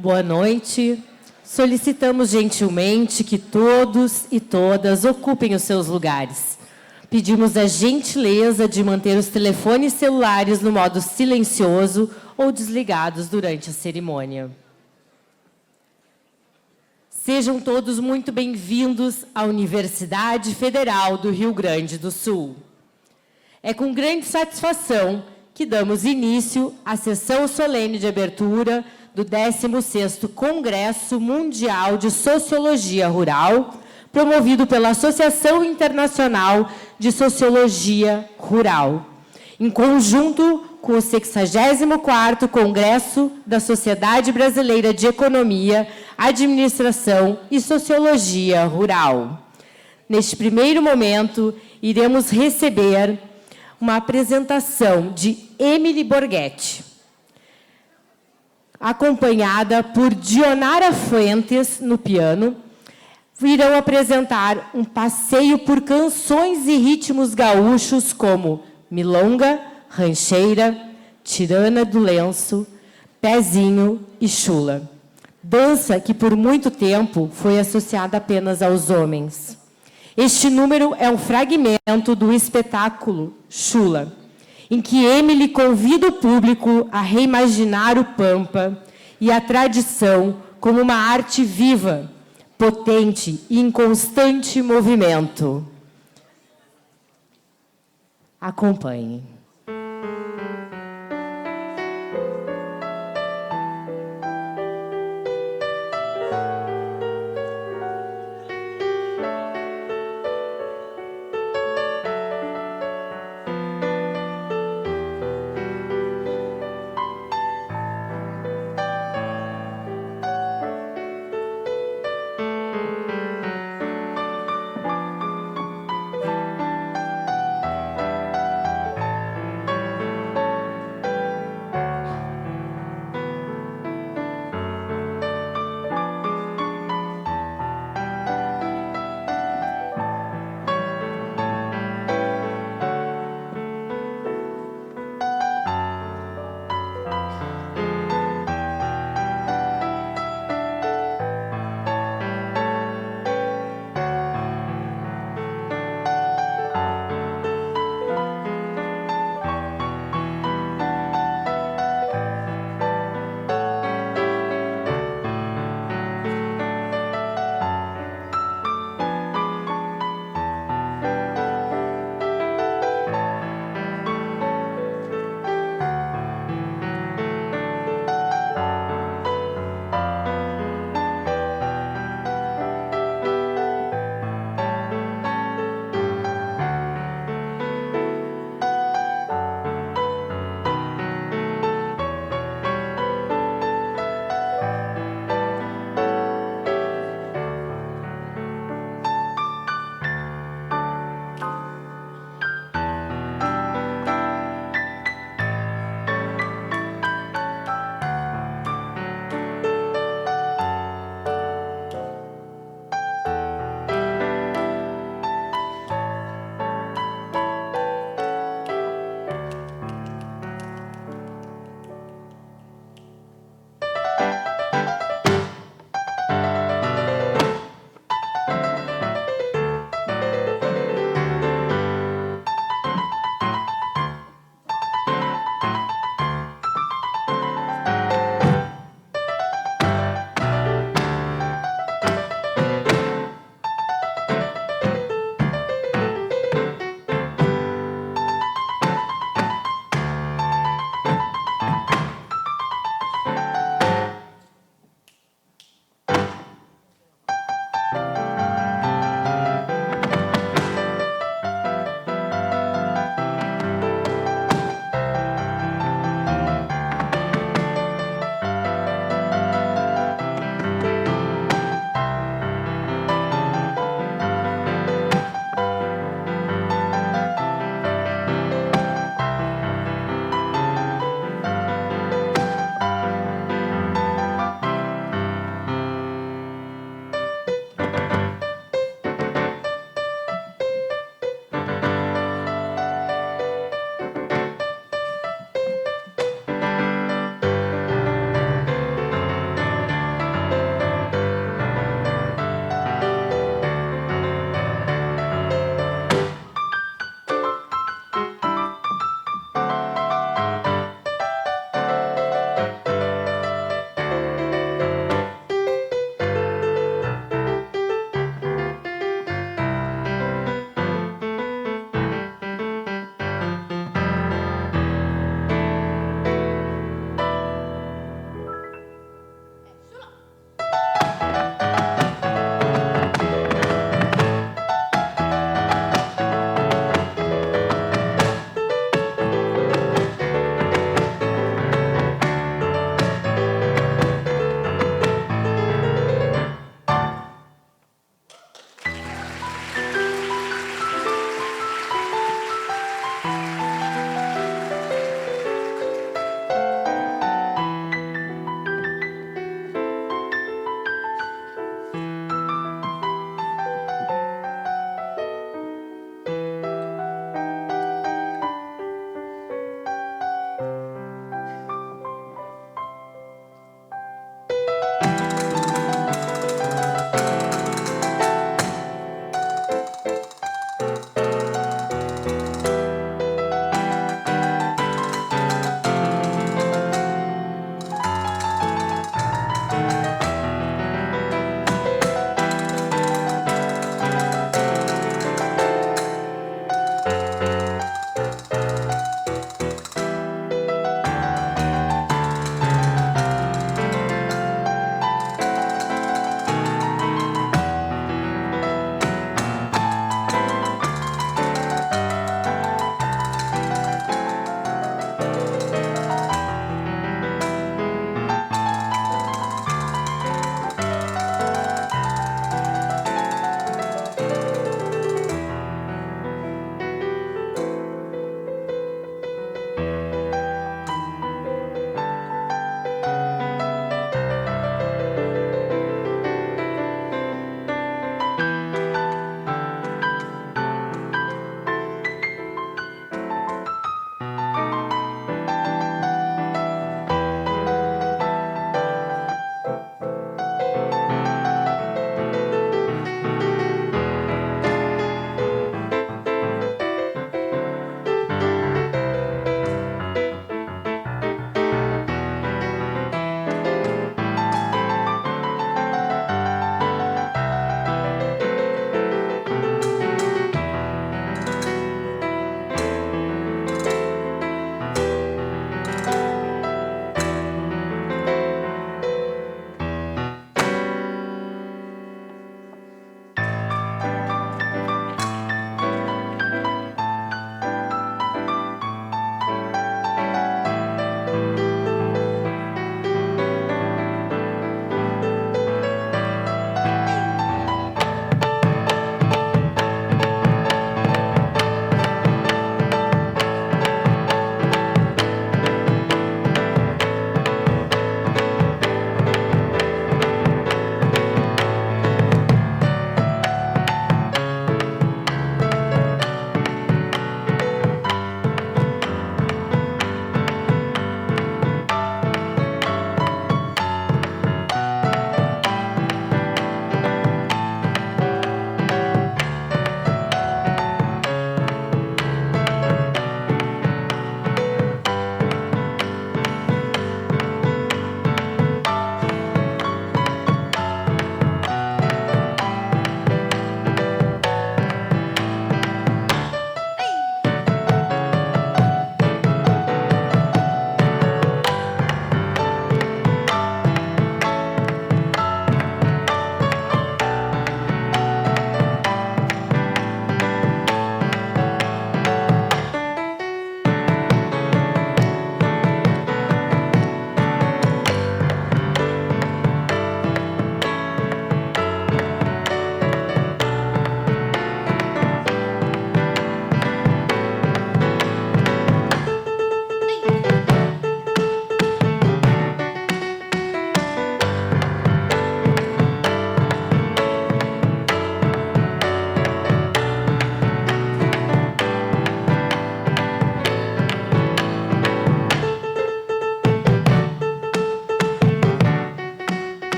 Boa noite. Solicitamos gentilmente que todos e todas ocupem os seus lugares. Pedimos a gentileza de manter os telefones celulares no modo silencioso ou desligados durante a cerimônia. Sejam todos muito bem-vindos à Universidade Federal do Rio Grande do Sul. É com grande satisfação que damos início à sessão solene de abertura do 16º Congresso Mundial de Sociologia Rural, promovido pela Associação Internacional de Sociologia Rural, em conjunto com o 64º Congresso da Sociedade Brasileira de Economia, Administração e Sociologia Rural. Neste primeiro momento, iremos receber uma apresentação de Emily Borghetti, acompanhada por Dionara Fuentes no piano. Irão apresentar um passeio por canções e ritmos gaúchos como milonga, rancheira, tirana do lenço, pezinho e chula. Dança que por muito tempo foi associada apenas aos homens. Este número é um fragmento do espetáculo Chula, em que Emily convida o público a reimaginar o Pampa e a tradição como uma arte viva, potente e em constante movimento. Acompanhe.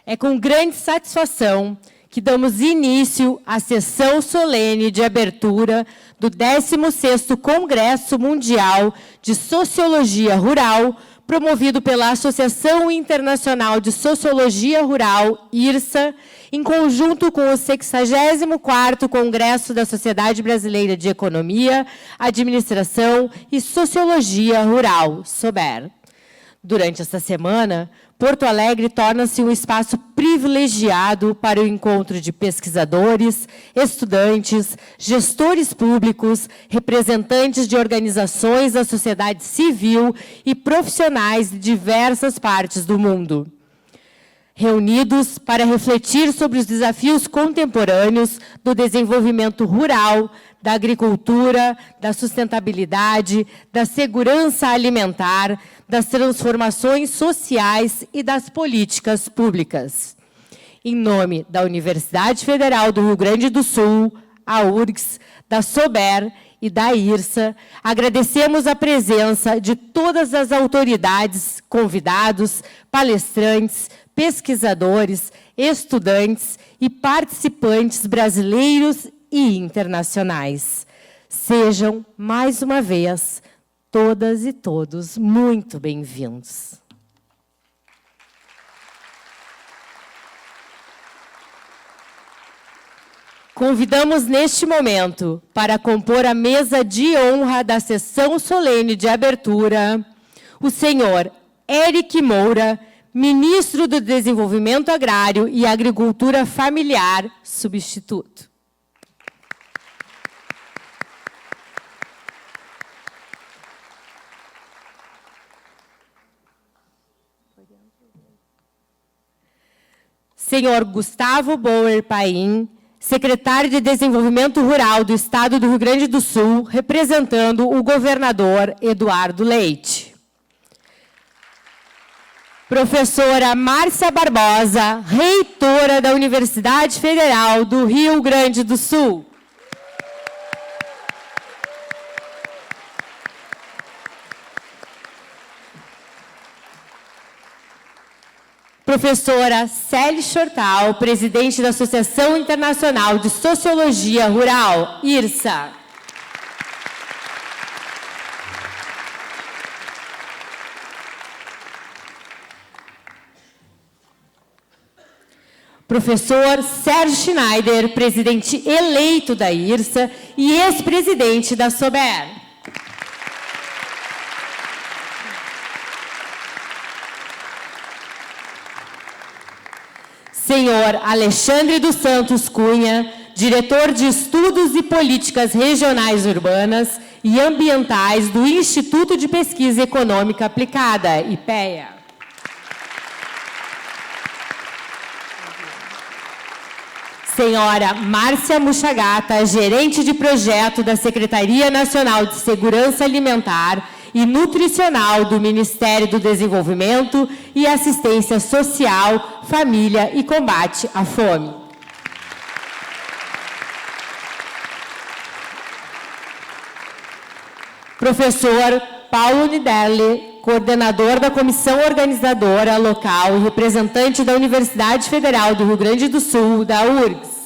É com grande satisfação que damos início à sessão solene de abertura do 16º Congresso Mundial de Sociologia Rural, promovido pela Associação Internacional de Sociologia Rural, IRSA, em conjunto com o 64º Congresso da Sociedade Brasileira de Economia, Administração e Sociologia Rural, SOBER. Durante esta semana, Porto Alegre torna-se um espaço privilegiado para o encontro de pesquisadores, estudantes, gestores públicos, representantes de organizações da sociedade civil e profissionais de diversas partes do mundo, reunidos para refletir sobre os desafios contemporâneos do desenvolvimento rural, da agricultura, da sustentabilidade, da segurança alimentar, das transformações sociais e das políticas públicas. Em nome da Universidade Federal do Rio Grande do Sul, a URGS, da SOBER e da IRSA, agradecemos a presença de todas as autoridades, convidados, palestrantes, pesquisadores, estudantes e participantes brasileiros e internacionais. Sejam, mais uma vez, todas e todos muito bem-vindos. Convidamos neste momento para compor a mesa de honra da sessão solene de abertura o senhor Eric Moura, ministro do Desenvolvimento Agrário e Agricultura Familiar, substituto. Senhor Gustavo Bauer Paim, secretário de Desenvolvimento Rural do Estado do Rio Grande do Sul, representando o governador Eduardo Leite. Professora Márcia Barbosa, reitora da Universidade Federal do Rio Grande do Sul. Professora Célia Shortal, presidente da Associação Internacional de Sociologia Rural, IRSA. Professor Sérgio Schneider, presidente eleito da IRSA e ex-presidente da SOBER. Senhor Alexandre dos Santos Cunha, diretor de Estudos e Políticas Regionais Urbanas e Ambientais do Instituto de Pesquisa Econômica Aplicada, IPEA. Senhora Márcia Muchagata, gerente de projeto da Secretaria Nacional de Segurança Alimentar e Nutricional do Ministério do Desenvolvimento e Assistência Social, Família e Combate à Fome. Professor Paulo Niderle, coordenador da Comissão Organizadora Local e representante da Universidade Federal do Rio Grande do Sul, da URGS.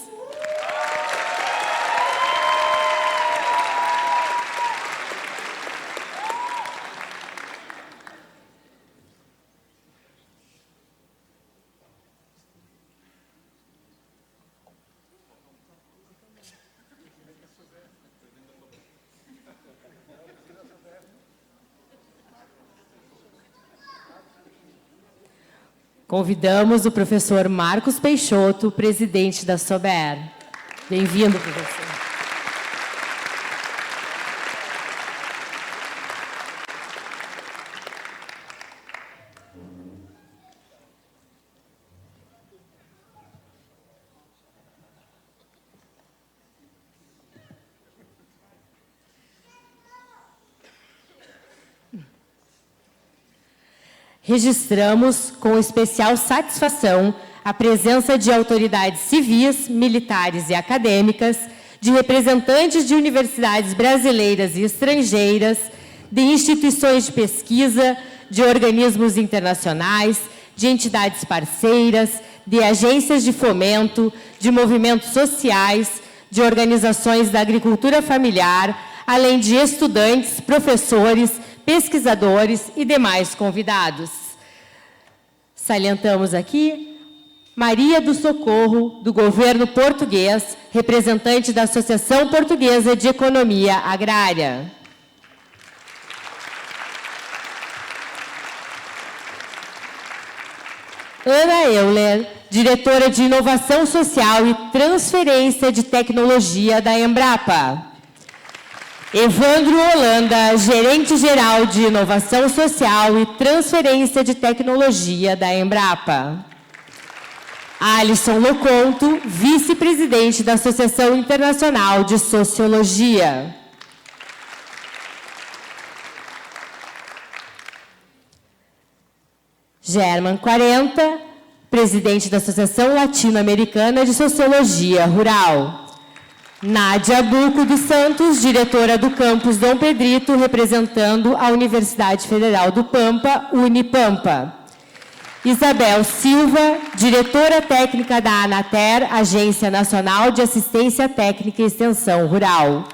Convidamos o professor Marcos Peixoto, presidente da SOBER. Bem-vindo, professor. Registramos com especial satisfação a presença de autoridades civis, militares e acadêmicas, de representantes de universidades brasileiras e estrangeiras, de instituições de pesquisa, de organismos internacionais, de entidades parceiras, de agências de fomento, de movimentos sociais, de organizações da agricultura familiar, além de estudantes, professores, pesquisadores e demais convidados. Salientamos aqui Maria do Socorro, do governo português, representante da Associação Portuguesa de Economia Agrária. Ana Euler, diretora de Inovação Social e Transferência de Tecnologia da Embrapa. Evandro Holanda, gerente-geral de Inovação Social e Transferência de Tecnologia da Embrapa. Alisson Loconto, vice-presidente da Associação Internacional de Sociologia. German 40, presidente da Associação Latino-Americana de Sociologia Rural. Nádia Buco dos Santos, diretora do campus Dom Pedrito, representando a Universidade Federal do Pampa, Unipampa. Isabel Silva, diretora técnica da ANATER, Agência Nacional de Assistência Técnica e Extensão Rural.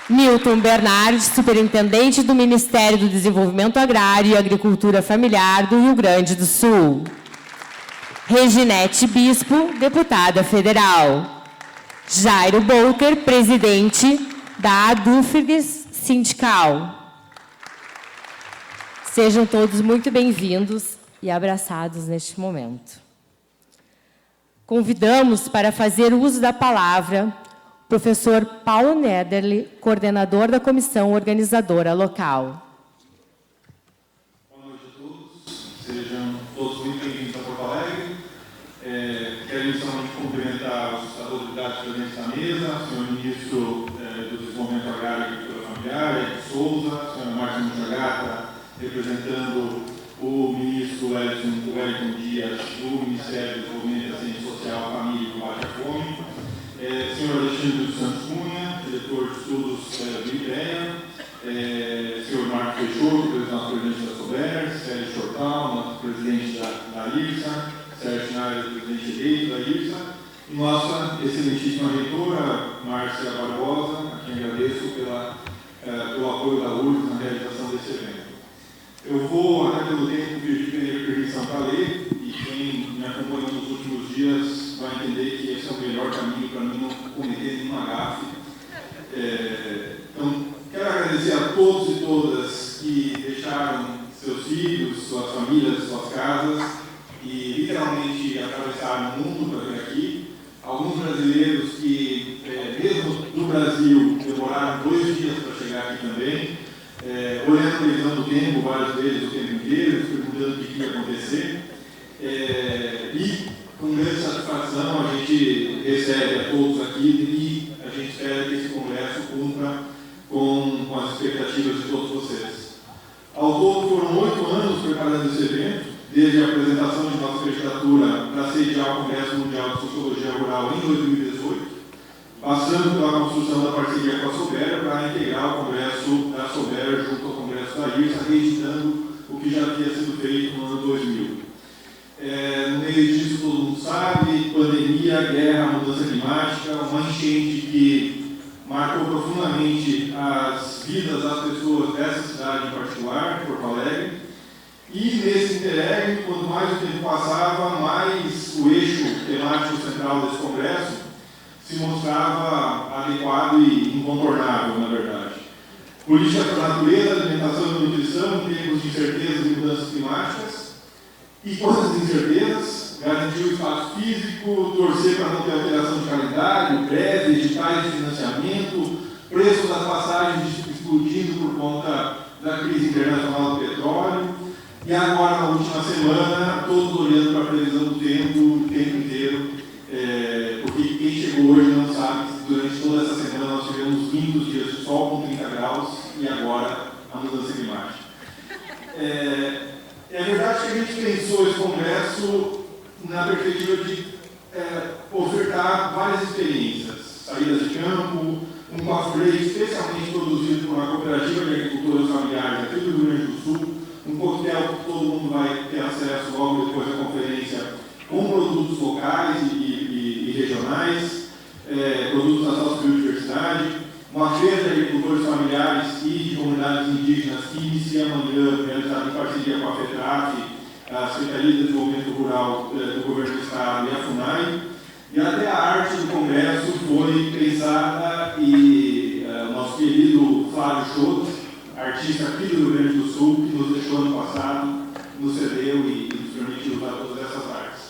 Milton Bernardi, superintendente do Ministério do Desenvolvimento Agrário e Agricultura Familiar do Rio Grande do Sul. Reginete Bispo, deputada federal. Jairo Bolker, presidente da ADUFRGS Sindical. Sejam todos muito bem-vindos e abraçados neste momento. Convidamos para fazer uso da palavra o professor Paulo Nederle, coordenador da comissão organizadora local. Boa noite a todos, sejam todos muito bem-vindos a Porto Alegre. Quero inicialmente cumprimentar os autoridades presentes na mesa, o senhor ministro do Desenvolvimento Agrário e Agricultura Familiar, Ed Souza, a senhora Márcia Monchagata, representando o ministro Wellington Dias, do Ministério do Desenvolvimento da Ciência Social, Família e Combate à Fome, senhor Alexandre dos Santos Cunha, diretor de estudos do IPEA, senhor Marco Peixoto, nosso presidente da SOBER, Sérgio Chortal, nosso presidente da IRSA, Sérgio Schneider, presidente eleito da IRSA, e nossa excelentíssima reitora, Márcia Barbosa, a quem agradeço pelo apoio da URSS na realização desse evento. Eu vou, até pelo tempo, pedir permissão para ler, e quem me acompanhou nos últimos dias vai entender que esse é o melhor caminho para mim não cometer nenhuma gafe. Então, quero agradecer a todos e todas que deixaram seus filhos, suas famílias, suas casas e literalmente atravessaram o mundo para vir aqui. Alguns brasileiros que, mesmo no Brasil, demoraram 2 dias para chegar aqui também. Olhando a previsão do tempo, vários deles o tempo inteiro, perguntando o que ia acontecer. E, com grande satisfação, a gente recebe a todos aqui e a gente espera que esse congresso cumpra com as expectativas de todos vocês. Ao todo, foram 8 anos preparando esse evento, desde a apresentação de nossa candidatura para sediar o Congresso Mundial de Sociologia Rural em 2018, passando pela construção da parceria com a SOBER para integrar o Congresso da SOBER junto ao Congresso da IRSA, reeditando o que já havia sido feito no ano 2000. No meio disso, todo mundo sabe, pandemia, guerra, mudança climática, uma enchente que marcou profundamente as vidas das pessoas dessa cidade em particular, Porto Alegre. E nesse interregno, quanto mais o tempo passava, mais o eixo temático central desse congresso se mostrava adequado e incontornável, na verdade. Política para a natureza, alimentação e nutrição em tempos de incertezas e mudanças climáticas. E com essas incertezas, garantir o espaço físico, torcer para não ter alteração de calendário, greve, editais de financiamento, preços das passagens explodindo por conta da crise internacional do petróleo. E agora, na última semana, todos olhando para a previsão do tempo o tempo inteiro, porque quem chegou hoje não sabe que durante toda essa semana nós tivemos 20 dias de sol com 30 graus e agora a mudança climática. É verdade que a gente pensou esse congresso na perspectiva de ofertar várias experiências, saídas de campo, um cosplay especialmente produzido por uma cooperativa de agricultores familiares aqui do Rio Grande do Sul, um coquetel que todo mundo vai ter acesso logo depois da conferência, com produtos locais e regionais, produtos da nossa biodiversidade, uma feira de agricultores familiares e de comunidades indígenas que inicia amanhã, realizada em parceria com a FETRAF, a Secretaria de Desenvolvimento Rural do Governo do Estado e a FUNAI, e até a arte do Congresso foi pensada e o nosso querido Flávio Schultz, artista aqui do Rio Grande do Sul, que nos deixou ano passado, nos cedeu e nos permitiu usar todas essas artes.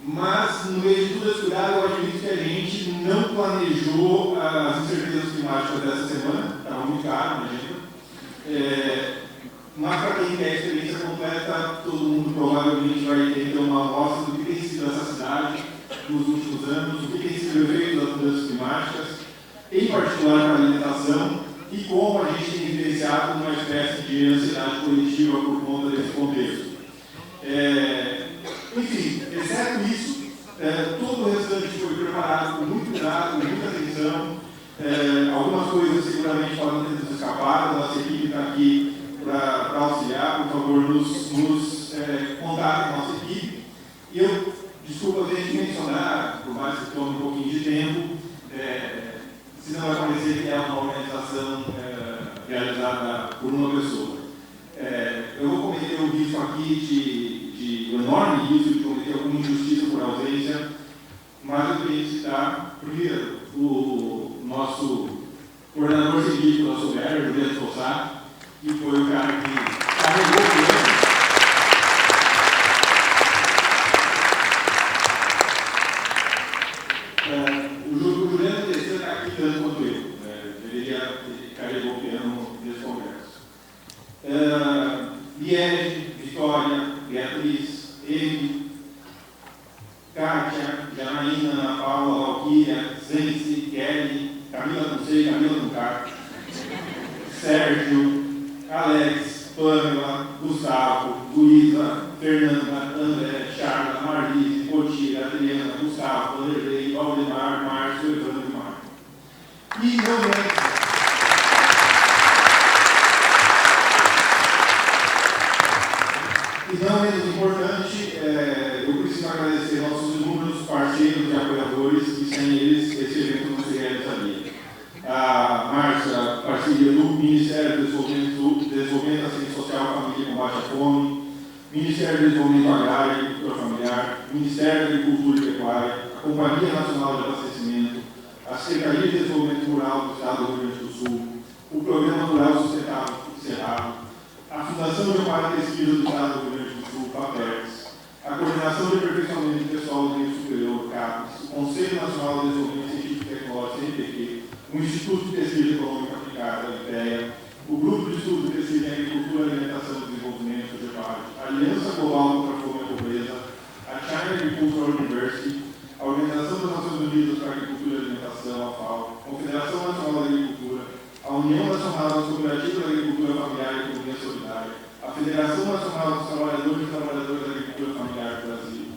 Mas, no meio de tudo esse cuidado, eu acredito que a gente não planejou as incertezas climáticas dessa semana, estava muito caro, imagina. Mas, para quem quer a experiência completa, todo mundo provavelmente vai ter uma amostra do que tem sido essa cidade nos últimos anos, o que tem sido o efeito das mudanças climáticas, em particular para a alimentação, e como a gente tem vivenciado uma espécie de ansiedade coletiva por conta desse contexto. Enfim, exceto isso, todo o restante foi preparado com muito cuidado, com muita atenção. Algumas coisas seguramente podem ter nos escapado, a nossa equipe está aqui para auxiliar, por favor, nos contar com a nossa equipe. E eu, desculpa, eu tenho que mencionar, por mais que tome um pouquinho de tempo, se não vai parecer que é uma organização realizada por uma pessoa. Eu vou cometer o risco aqui o enorme risco de cometer alguma injustiça por ausência, mas eu queria citar, primeiro, o nosso coordenador científico da Sociedade, Juliano Tossato, que foi o cara que carregou o piano. O Juliano Tessan está aqui tanto quanto eu. Ele carregou o piano nesse congresso. Liege, Vitória, Beatriz, Eve, Kátia, Janaína, Ana Paula, Valquíria, Zenci, Kelly, Camila não sei, Camila não tá, Sérgio, Alex, Pamela, Gustavo, Luísa, Fernanda, André, Charla, Marlise, Potira, Adriana, Gustavo, Vanderlei, Valdemar, Márcio, Evandro e Marco. E não menos importante, eu preciso agradecer nossos inúmeros parceiros e apoiadores, que sem eles esse evento não se realizaria. A Márcia, parceria do Ministério do Desenvolvimento, Assistência Social, Família e Combate à Fome, Ministério do Desenvolvimento Agrário e Agricultura Familiar, Ministério da Agricultura e Pecuária, a Companhia Nacional de Abastecimento, a Secretaria de Desenvolvimento Rural do Estado do Rio Grande do Sul, o Programa Rural Sustentável Cerrado, a Fundação de Amparo e Pesquisa do Estado do Rio Grande do Sul, FAPERS, a Coordenação de Aperfeiçoamento Pessoal do Nível Superior, CAPES, o Conselho Nacional de Desenvolvimento Científico e Tecnológico, CNPq, o Instituto de Pesquisa Econômica Aplicada, IPEA, o Grupo de Estudos de Pesquisa em Agricultura, Alimentação e Desenvolvimento, GEPAD, a Aliança Global contra a Fome e a Pobreza, a China Agricultural University, a Organização das Nações Unidas para a Agricultura e Alimentação, a FAO, a Confederação Nacional da Agricultura, a União Nacional das Cooperativas da Agricultura Familiar e Economia Solidária, a Federação Nacional dos Trabalhadores e Trabalhadoras da Agricultura Familiar do Brasil,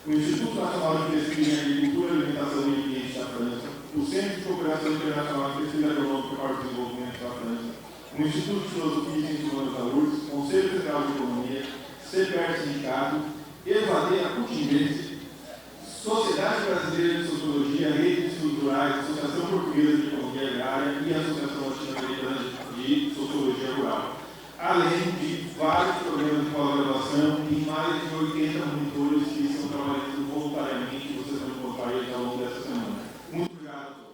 o Instituto Nacional de Pesquisa em Agricultura, Alimentação e Ambiente da França, o Centro de Cooperação Internacional de Pesquisa Econômica para o Desenvolvimento da França, o Instituto de Filosofia e Ciências Humanas da URSS, Conselho Federal de Economia, CPR Sindicato, EVAD, a Putinense, Sociedade Brasileira de Sociologia, Redes Estruturais, Associação Portuguesa de Economia Agrária e Associação Latino-Americana de Sociologia Rural, além de vários programas de pós-graduação e mais de 80 monitores que estão trabalhando voluntariamente, vocês vão encontrar eles ao longo dessa semana. Muito obrigado a todos.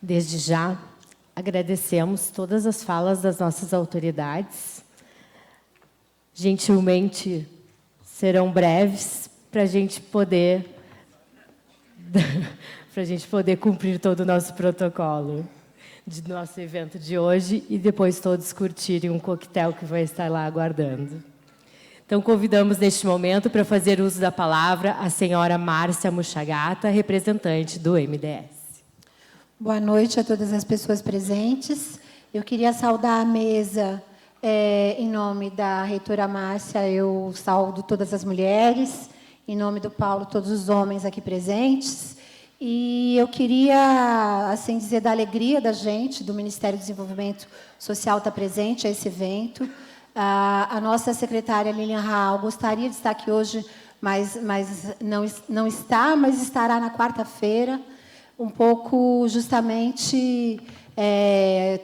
Desde já, agradecemos todas as falas das nossas autoridades. Gentilmente, serão breves para a gente poder cumprir todo o nosso protocolo do nosso evento de hoje e depois todos curtirem um coquetel que vai estar lá aguardando. Então, convidamos neste momento para fazer uso da palavra a senhora Márcia Muchagata, representante do MDS. Boa noite a todas as pessoas presentes. Eu queria saudar a mesa em nome da reitora Márcia, eu saúdo todas as mulheres, em nome do Paulo, todos os homens aqui presentes. E eu queria, assim, dizer da alegria da gente, do Ministério do Desenvolvimento Social estar presente a esse evento. A nossa secretária Lilian Raal gostaria de estar aqui hoje, mas não está, mas estará na quarta-feira, um pouco justamente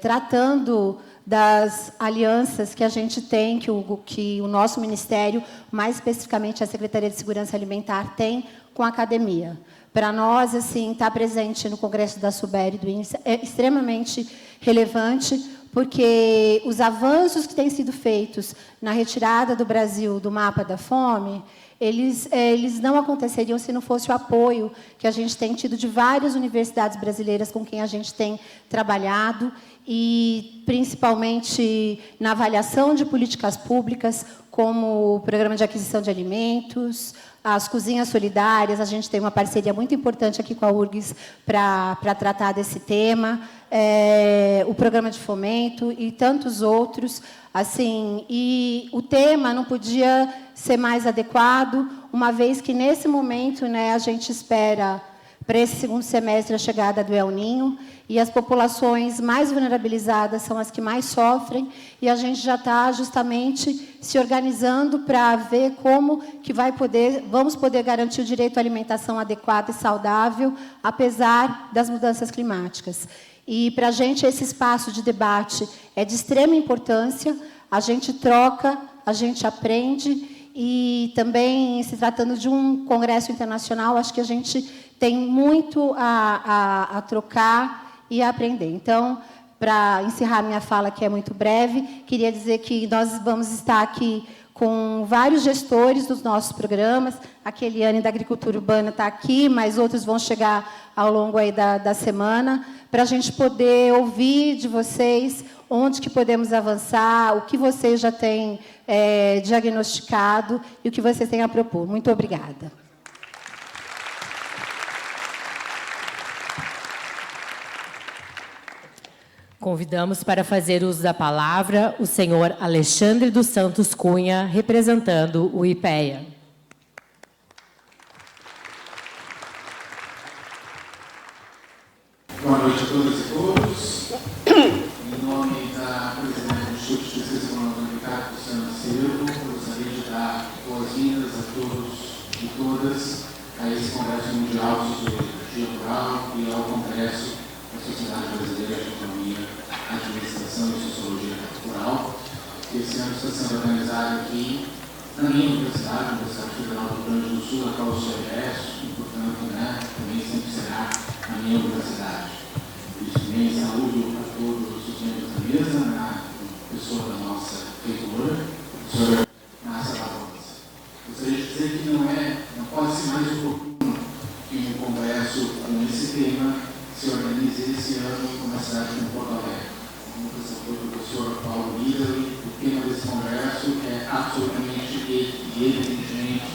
tratando das alianças que a gente tem, que o nosso Ministério, mais especificamente a Secretaria de Segurança Alimentar, tem com a academia. Para nós, assim, estar presente no Congresso da SUBER e do IRSA é extremamente relevante, porque os avanços que têm sido feitos na retirada do Brasil do mapa da fome, eles não aconteceriam se não fosse o apoio que a gente tem tido de várias universidades brasileiras com quem a gente tem trabalhado, e principalmente na avaliação de políticas públicas, como o Programa de Aquisição de Alimentos, as cozinhas solidárias. A gente tem uma parceria muito importante aqui com a URGS para tratar desse tema, o Programa de Fomento e tantos outros. Assim, e o tema não podia ser mais adequado, uma vez que, nesse momento, né, a gente espera, para esse segundo semestre, a chegada do El Niño, e as populações mais vulnerabilizadas são as que mais sofrem, e a gente já está justamente se organizando para ver como que vamos poder garantir o direito à alimentação adequada e saudável, apesar das mudanças climáticas. E, para a gente, esse espaço de debate é de extrema importância. A gente troca, a gente aprende, e também, se tratando de um congresso internacional, acho que a gente tem muito a trocar e a aprender. Então, para encerrar minha fala, que é muito breve, queria dizer que nós vamos estar aqui com vários gestores dos nossos programas. A Eliane, da Agricultura Urbana, está aqui, mas outros vão chegar ao longo aí da semana, para a gente poder ouvir de vocês onde que podemos avançar, o que vocês já têm diagnosticado e o que vocês têm a propor. Muito obrigada. Convidamos para fazer uso da palavra o senhor Alexandre dos Santos Cunha, representando o IPEA. Boa noite a todas e todos. Em nome da presidente do Instituto de Pesquisa Econômica Alimentar, gostaria de dar boas-vindas a todos e todas a esse Congresso Mundial de Sociologia Rural e ao Congresso da Sociedade Brasileira de Economia, Administração e Sociologia Rural, que esse ano está sendo organizado aqui na minha universidade, a Universidade Federal do Rio Grande do Sul, a qual eu sou egresso, e, portanto, também sempre será a minha universidade. E também saúdo a todos os membros da mesa, na pessoa da nossa reitora, professora Márcia Barbosa. Gostaria de dizer que não pode ser mais oportuno que um congresso com esse tema se organize esse ano numa cidade como Porto Alegre. Como apresentou o professor Paulo Midley, o tema desse congresso é absolutamente e evidentemente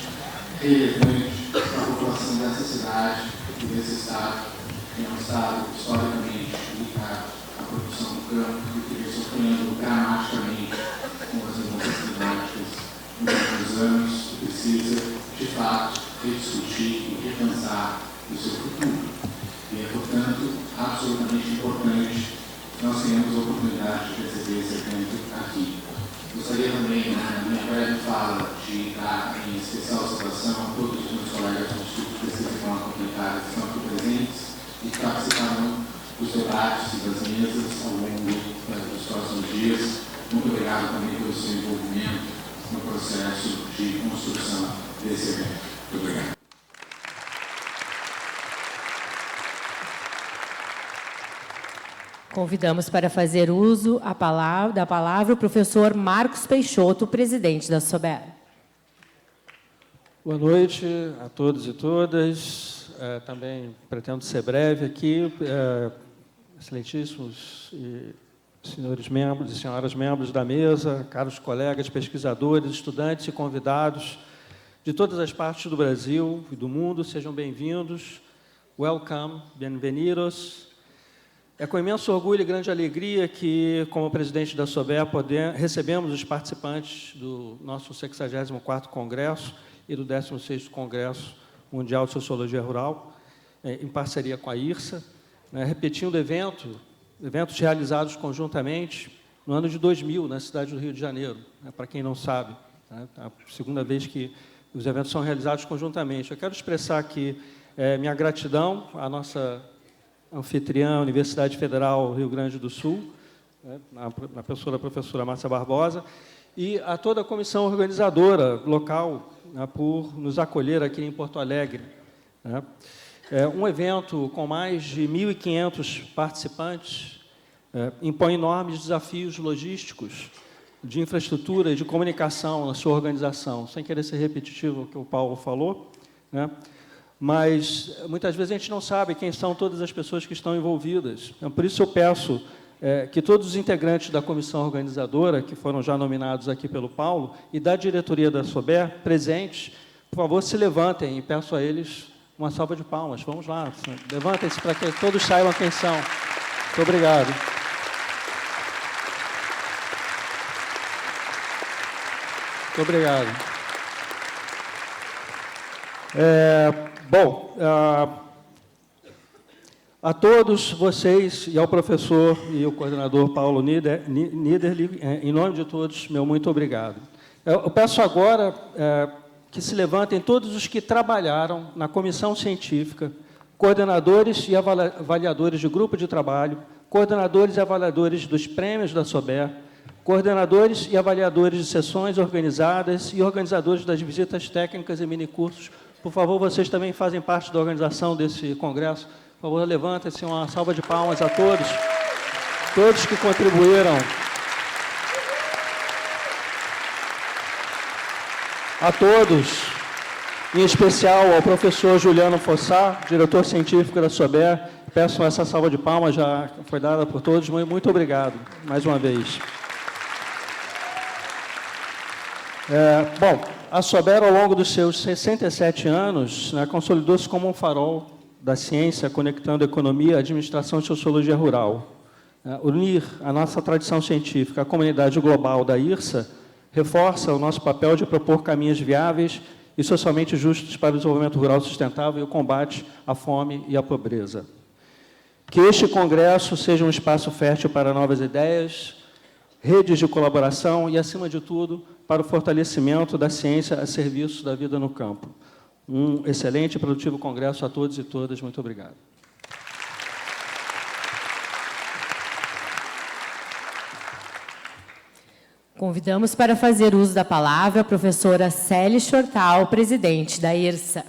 relevante para a população dessa cidade e desse estado, que é um estado historicamente ligado à produção do campo e que vem sofrendo dramaticamente com as mudanças climáticas nos últimos anos e precisa, de fato, rediscutir e repensar o seu futuro. E é, portanto, absolutamente importante que nós tenhamos a oportunidade de receber esse evento aqui. Gostaria também, na minha breve fala, de dar a minha especial saudação a todos os meus colegas do Instituto de Pesquisa Econômica Alimentar que estão aqui presentes e que participarão dos debates e das mesas ao longo dos próximos dias. Muito obrigado também pelo seu envolvimento no processo de construção desse evento. Muito obrigado. Convidamos para fazer uso da palavra o professor Marcos Peixoto, presidente da SOBER. Boa noite a todos e todas. Também pretendo ser breve aqui. Excelentíssimos senhores membros e senhoras membros da mesa, caros colegas, pesquisadores, estudantes e convidados de todas as partes do Brasil e do mundo, sejam bem-vindos. Welcome, bienvenidos. É com imenso orgulho e grande alegria que, como presidente da SOBER, recebemos os participantes do nosso 64º Congresso e do 16º Congresso Mundial de Sociologia Rural. em parceria com a IRSA, né, repetindo eventos realizados conjuntamente no ano de 2000, na cidade do Rio de Janeiro, né, para quem não sabe. Né, a segunda vez que os eventos são realizados conjuntamente. Eu quero expressar aqui minha gratidão à nossa anfitriã, Universidade Federal Rio Grande do Sul, né, na pessoa da professora Márcia Barbosa, e a toda a comissão organizadora local, né, por nos acolher aqui em Porto Alegre. Né. Um evento com mais de 1.500 participantes impõe enormes desafios logísticos, de infraestrutura e de comunicação na sua organização, sem querer ser repetitivo o que o Paulo falou, né? Mas muitas vezes a gente não sabe quem são todas as pessoas que estão envolvidas. Então, por isso eu peço que todos os integrantes da comissão organizadora, que foram já nominados aqui pelo Paulo, e da diretoria da SOBER, presentes, por favor, se levantem, e peço a eles uma salva de palmas. Vamos lá, levantem-se para que todos saibam quem são. Muito obrigado. Muito obrigado. Bom, a todos vocês e ao professor e o coordenador Paulo Niederli, em nome de todos, meu muito obrigado. Eu peço agora que se levantem todos os que trabalharam na comissão científica, coordenadores e avaliadores de grupo de trabalho, coordenadores e avaliadores dos prêmios da SOBER, coordenadores e avaliadores de sessões organizadas e organizadores das visitas técnicas e minicursos. Por favor, vocês também fazem parte da organização desse congresso. Por favor, levantem-se, uma salva de palmas a todos que contribuíram. A todos, em especial ao professor Juliano Fossá, diretor científico da SOBER. Peço essa salva de palmas, já foi dada por todos. Muito obrigado, mais uma vez. Bom, a SOBER, ao longo dos seus 67 anos, né, consolidou-se como um farol da ciência, conectando economia, administração e sociologia rural. Unir a nossa tradição científica à comunidade global da IRSA reforça o nosso papel de propor caminhos viáveis e socialmente justos para o desenvolvimento rural sustentável e o combate à fome e à pobreza. Que este congresso seja um espaço fértil para novas ideias, redes de colaboração e, acima de tudo, para o fortalecimento da ciência a serviço da vida no campo. Um excelente e produtivo congresso a todos e todas. Muito obrigado. Convidamos para fazer uso da palavra a professora Célia Shortal, presidente da IRSA.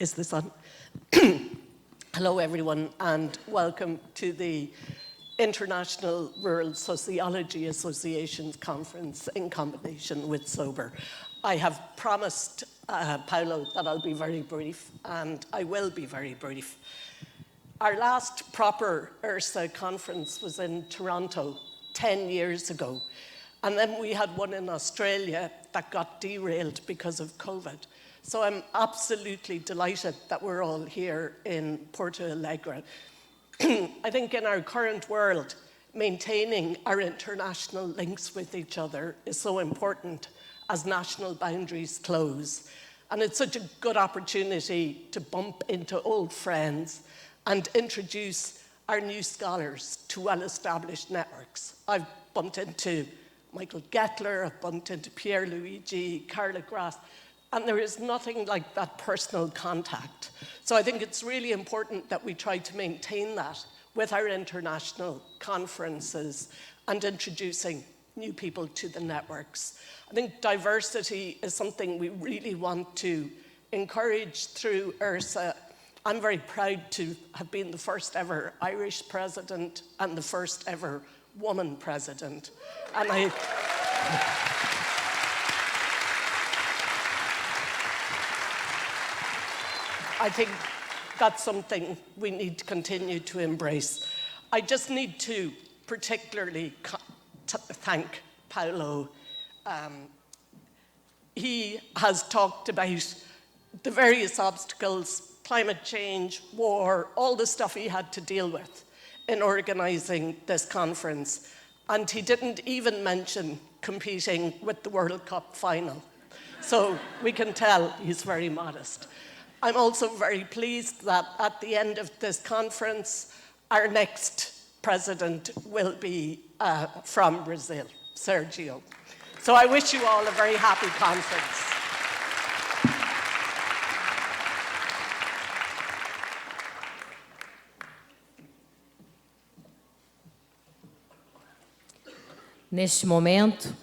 Is this on? Hello, everyone, and welcome to the International Rural Sociology Association's conference in combination with SOBER. I have promised Paolo that I'll be very brief, and I will be very brief. Our last proper IRSA conference was in Toronto 10 years ago, and then we had one in Australia that got derailed because of COVID. So I'm absolutely delighted that we're all here in Porto Alegre. I think in our current world, maintaining our international links with each other is so important as national boundaries close. And it's such a good opportunity to bump into old friends and introduce our new scholars to well-established networks. I've bumped into Michael Gettler, I've bumped into Pierre Luigi, Carla Grass, and there is nothing like that personal contact. So I think it's really important that we try to maintain that with our international conferences and introducing new people to the networks. I think diversity is something we really want to encourage through IRSA. I'm very proud to have been the first ever Irish president and the first ever woman president. And I think that's something we need to continue to embrace. I just need to particularly thank Paolo. He has talked about the various obstacles, climate change, war, all the stuff he had to deal with in organizing this conference. And he didn't even mention competing with the World Cup final. So we can tell he's very modest. I'm also very pleased that at the end of this conference, our next president will be from Brazil, Sergio. So I wish you all a very happy conference. Neste momento,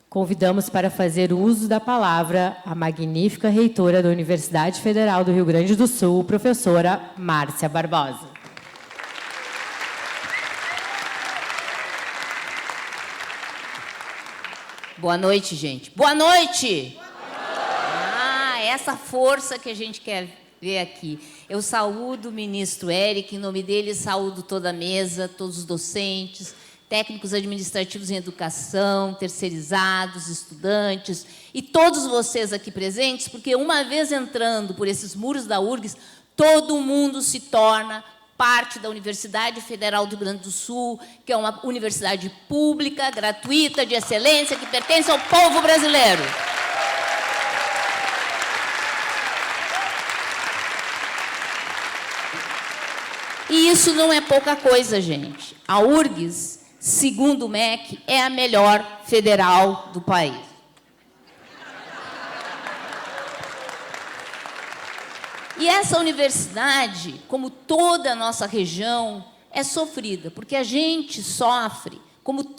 convidamos para fazer uso da palavra a magnífica reitora da Universidade Federal do Rio Grande do Sul, professora Márcia Barbosa. Boa noite, gente. Boa noite! Boa noite! Essa força que a gente quer ver aqui. Eu saúdo o ministro Eric, em nome dele saúdo toda a mesa, todos os docentes, técnicos administrativos em educação, terceirizados, estudantes e todos vocês aqui presentes, porque uma vez entrando por esses muros da URGS, todo mundo se torna parte da Universidade Federal do Rio Grande do Sul, que é uma universidade pública, gratuita, de excelência, que pertence ao povo brasileiro. E isso não é pouca coisa, gente. A URGS, segundo o MEC, é a melhor federal do país. E essa universidade, como toda a nossa região, é sofrida, porque a gente sofre, como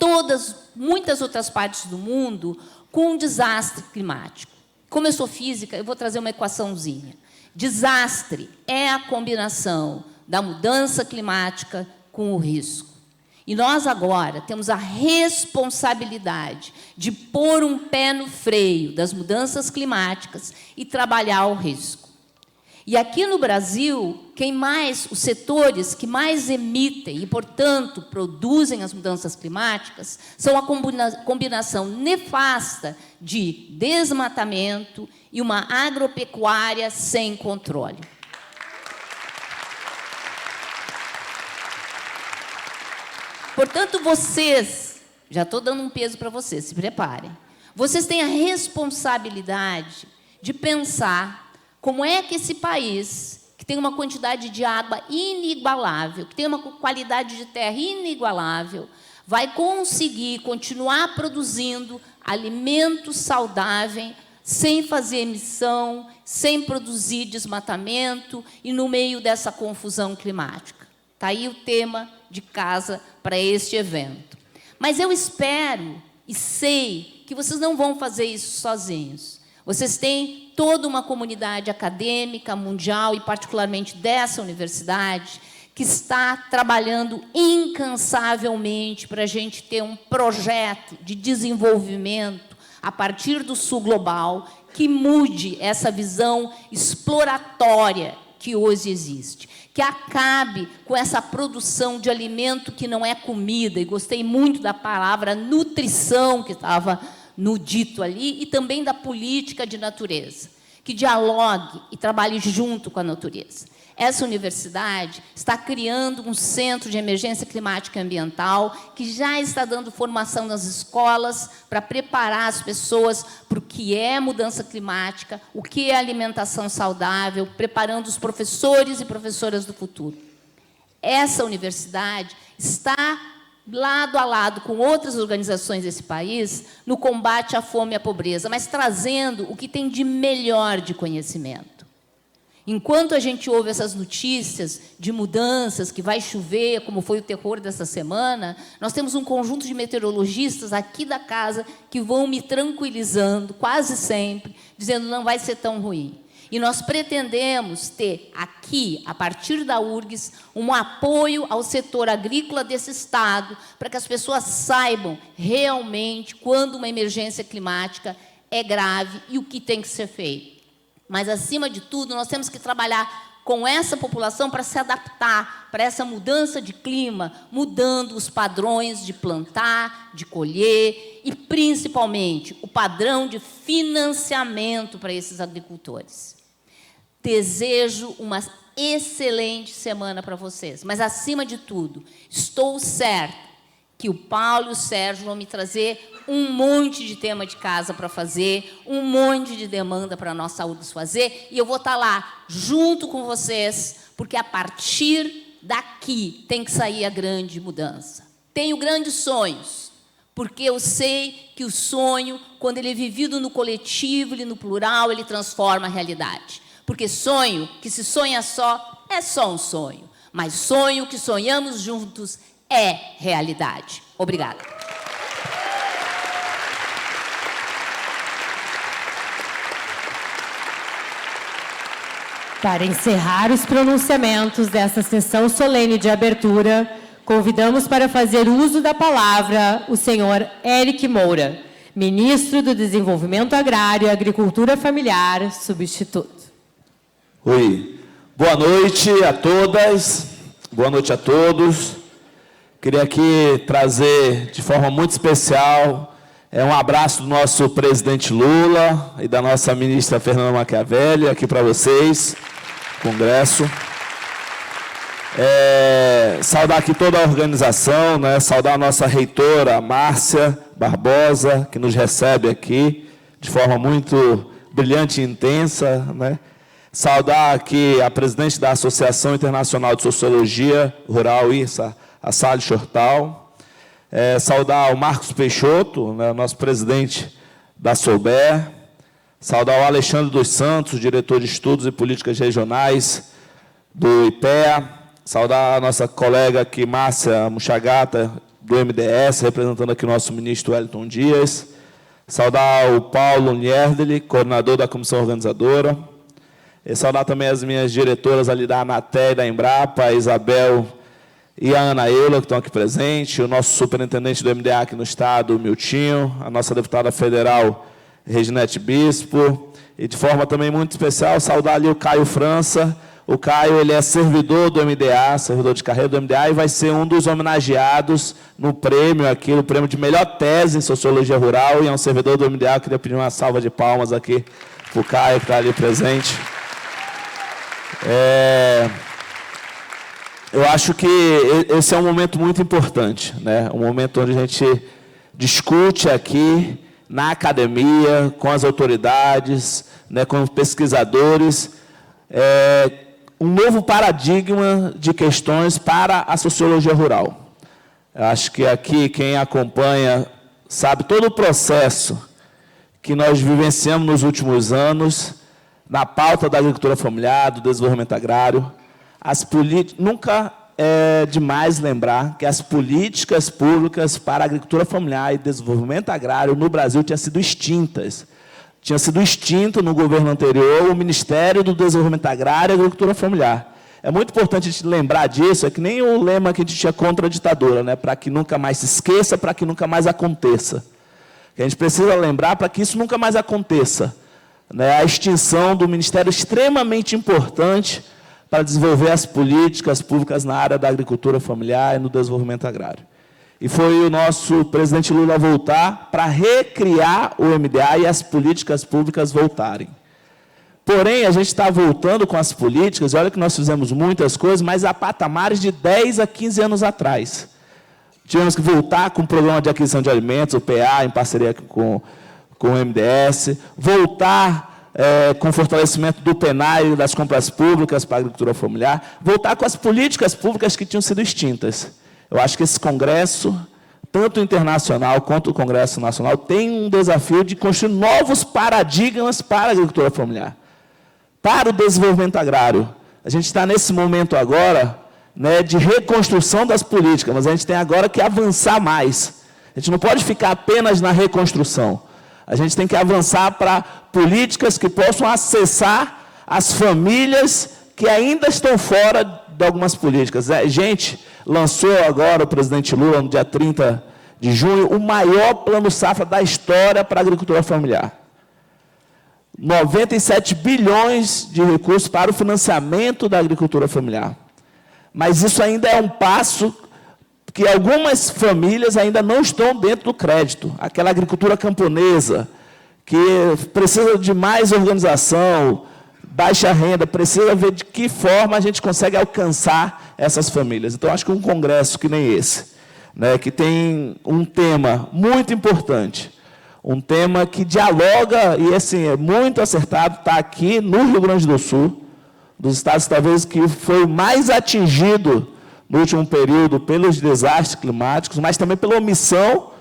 muitas outras partes do mundo, com um desastre climático. Como eu sou física, eu vou trazer uma equaçãozinha. Desastre é a combinação da mudança climática com o risco. E nós agora temos a responsabilidade de pôr um pé no freio das mudanças climáticas e trabalhar o risco. E aqui no Brasil, os setores que mais emitem e, portanto, produzem as mudanças climáticas são a combinação nefasta de desmatamento e uma agropecuária sem controle. Portanto, vocês, já estou dando um peso para vocês, se preparem. Vocês têm a responsabilidade de pensar como é que esse país, que tem uma quantidade de água inigualável, que tem uma qualidade de terra inigualável, vai conseguir continuar produzindo alimentos saudáveis, sem fazer emissão, sem produzir desmatamento e no meio dessa confusão climática. Está aí o tema de casa para este evento. Mas eu espero e sei que vocês não vão fazer isso sozinhos. Vocês têm toda uma comunidade acadêmica, mundial e particularmente dessa universidade que está trabalhando incansavelmente para a gente ter um projeto de desenvolvimento a partir do Sul Global que mude essa visão exploratória que hoje existe, que acabe com essa produção de alimento que não é comida, e gostei muito da palavra nutrição que estava no dito ali, e também da política de natureza, que dialogue e trabalhe junto com a natureza. Essa universidade está criando um centro de emergência climática e ambiental que já está dando formação nas escolas para preparar as pessoas para o que é mudança climática, o que é alimentação saudável, preparando os professores e professoras do futuro. Essa universidade está lado a lado com outras organizações desse país no combate à fome e à pobreza, mas trazendo o que tem de melhor de conhecimento. Enquanto a gente ouve essas notícias de mudanças, que vai chover, como foi o terror dessa semana, nós temos um conjunto de meteorologistas aqui da casa que vão me tranquilizando, quase sempre, dizendo não vai ser tão ruim. E nós pretendemos ter aqui, a partir da URGS, um apoio ao setor agrícola desse Estado, para que as pessoas saibam realmente quando uma emergência climática é grave e o que tem que ser feito. Mas, acima de tudo, nós temos que trabalhar com essa população para se adaptar para essa mudança de clima, mudando os padrões de plantar, de colher e, principalmente, o padrão de financiamento para esses agricultores. Desejo uma excelente semana para vocês, mas, acima de tudo, estou certa que o Paulo e o Sérgio vão me trazer um monte de tema de casa para fazer, um monte de demanda para nós saúdes fazer, e eu vou estar lá junto com vocês, porque a partir daqui tem que sair a grande mudança. Tenho grandes sonhos, porque eu sei que o sonho, quando ele é vivido no coletivo e no plural, ele transforma a realidade. Porque sonho que se sonha só, é só um sonho. Mas sonho que sonhamos juntos é realidade. Obrigada. Para encerrar os pronunciamentos dessa sessão solene de abertura, convidamos para fazer uso da palavra o senhor Eric Moura, ministro do Desenvolvimento Agrário e Agricultura Familiar, substituto. Oi. Boa noite a todas, boa noite a todos. Queria aqui trazer de forma muito especial um abraço do nosso presidente Lula e da nossa ministra Fernanda Machiavelli aqui para vocês, Congresso. Saudar aqui toda a organização, né? Saudar a nossa reitora, Márcia Barbosa, que nos recebe aqui de forma muito brilhante e intensa, né? Saudar aqui a presidente da Associação Internacional de Sociologia Rural, IRSA, a Sally Shortal. Saudar o Marcos Peixoto, né, nosso presidente da Souber. Saudar o Alexandre dos Santos, diretor de Estudos e Políticas Regionais do IPEA. Saudar a nossa colega aqui, Márcia Muchagata, do MDS, representando aqui o nosso ministro Wellington Dias. Saudar o Paulo Nierdeli, coordenador da comissão organizadora. E saudar também as minhas diretoras ali da Anatel e da Embrapa, a Isabel e a Ana Eula, que estão aqui presentes, o nosso superintendente do MDA aqui no Estado, o Miltinho, a nossa deputada federal, Reginete Bispo, e de forma também muito especial, saudar ali o Caio França. O Caio, ele é servidor do MDA, servidor de carreira do MDA, e vai ser um dos homenageados no prêmio aqui, no prêmio de melhor tese em Sociologia Rural, e é um servidor do MDA. Eu queria pedir uma salva de palmas aqui para o Caio, que está ali presente. Eu acho que esse é um momento muito importante, né? Um momento onde a gente discute aqui, na academia, com as autoridades, né, com os pesquisadores, um novo paradigma de questões para a sociologia rural. Eu acho que aqui, quem acompanha, sabe todo o processo que nós vivenciamos nos últimos anos, na pauta da agricultura familiar, do desenvolvimento agrário. Nunca é demais lembrar que as políticas públicas para a agricultura familiar e desenvolvimento agrário no Brasil tinham sido extintas. Tinha sido extinto no governo anterior o Ministério do Desenvolvimento Agrário e Agricultura Familiar. É muito importante a gente lembrar disso, é que nem o lema que a gente tinha contra a ditadura, né? Para que nunca mais se esqueça, para que nunca mais aconteça. A gente precisa lembrar para que isso nunca mais aconteça, né? A extinção do ministério extremamente importante para desenvolver as políticas públicas na área da agricultura familiar e no desenvolvimento agrário. E foi o nosso presidente Lula voltar para recriar o MDA e as políticas públicas voltarem. Porém, a gente está voltando com as políticas, olha que nós fizemos muitas coisas, mas a patamares de 10 a 15 anos atrás. Tivemos que voltar com o programa de aquisição de alimentos, o PA, em parceria com o MDS, voltar com o fortalecimento do PENAI e das compras públicas para a agricultura familiar, voltar com as políticas públicas que tinham sido extintas. Eu acho que esse congresso, tanto internacional quanto o Congresso Nacional, tem um desafio de construir novos paradigmas para a agricultura familiar, para o desenvolvimento agrário. A gente está nesse momento agora, né, de reconstrução das políticas, mas a gente tem agora que avançar mais. A gente não pode ficar apenas na reconstrução. A gente tem que avançar para políticas que possam acessar as famílias que ainda estão fora de algumas políticas. Gente, lançou agora o presidente Lula, no dia 30 de junho, o maior plano safra da história para a agricultura familiar. 97 bilhões de recursos para o financiamento da agricultura familiar. Mas isso ainda é um passo que algumas famílias ainda não estão dentro do crédito. Aquela agricultura camponesa, que precisa de mais organização, baixa renda, precisa ver de que forma a gente consegue alcançar essas famílias. Então, acho que um congresso que nem esse, né, que tem um tema muito importante, um tema que dialoga, e assim, é muito acertado, está aqui no Rio Grande do Sul, dos estados talvez que foi mais atingido no último período pelos desastres climáticos, mas também pela omissão,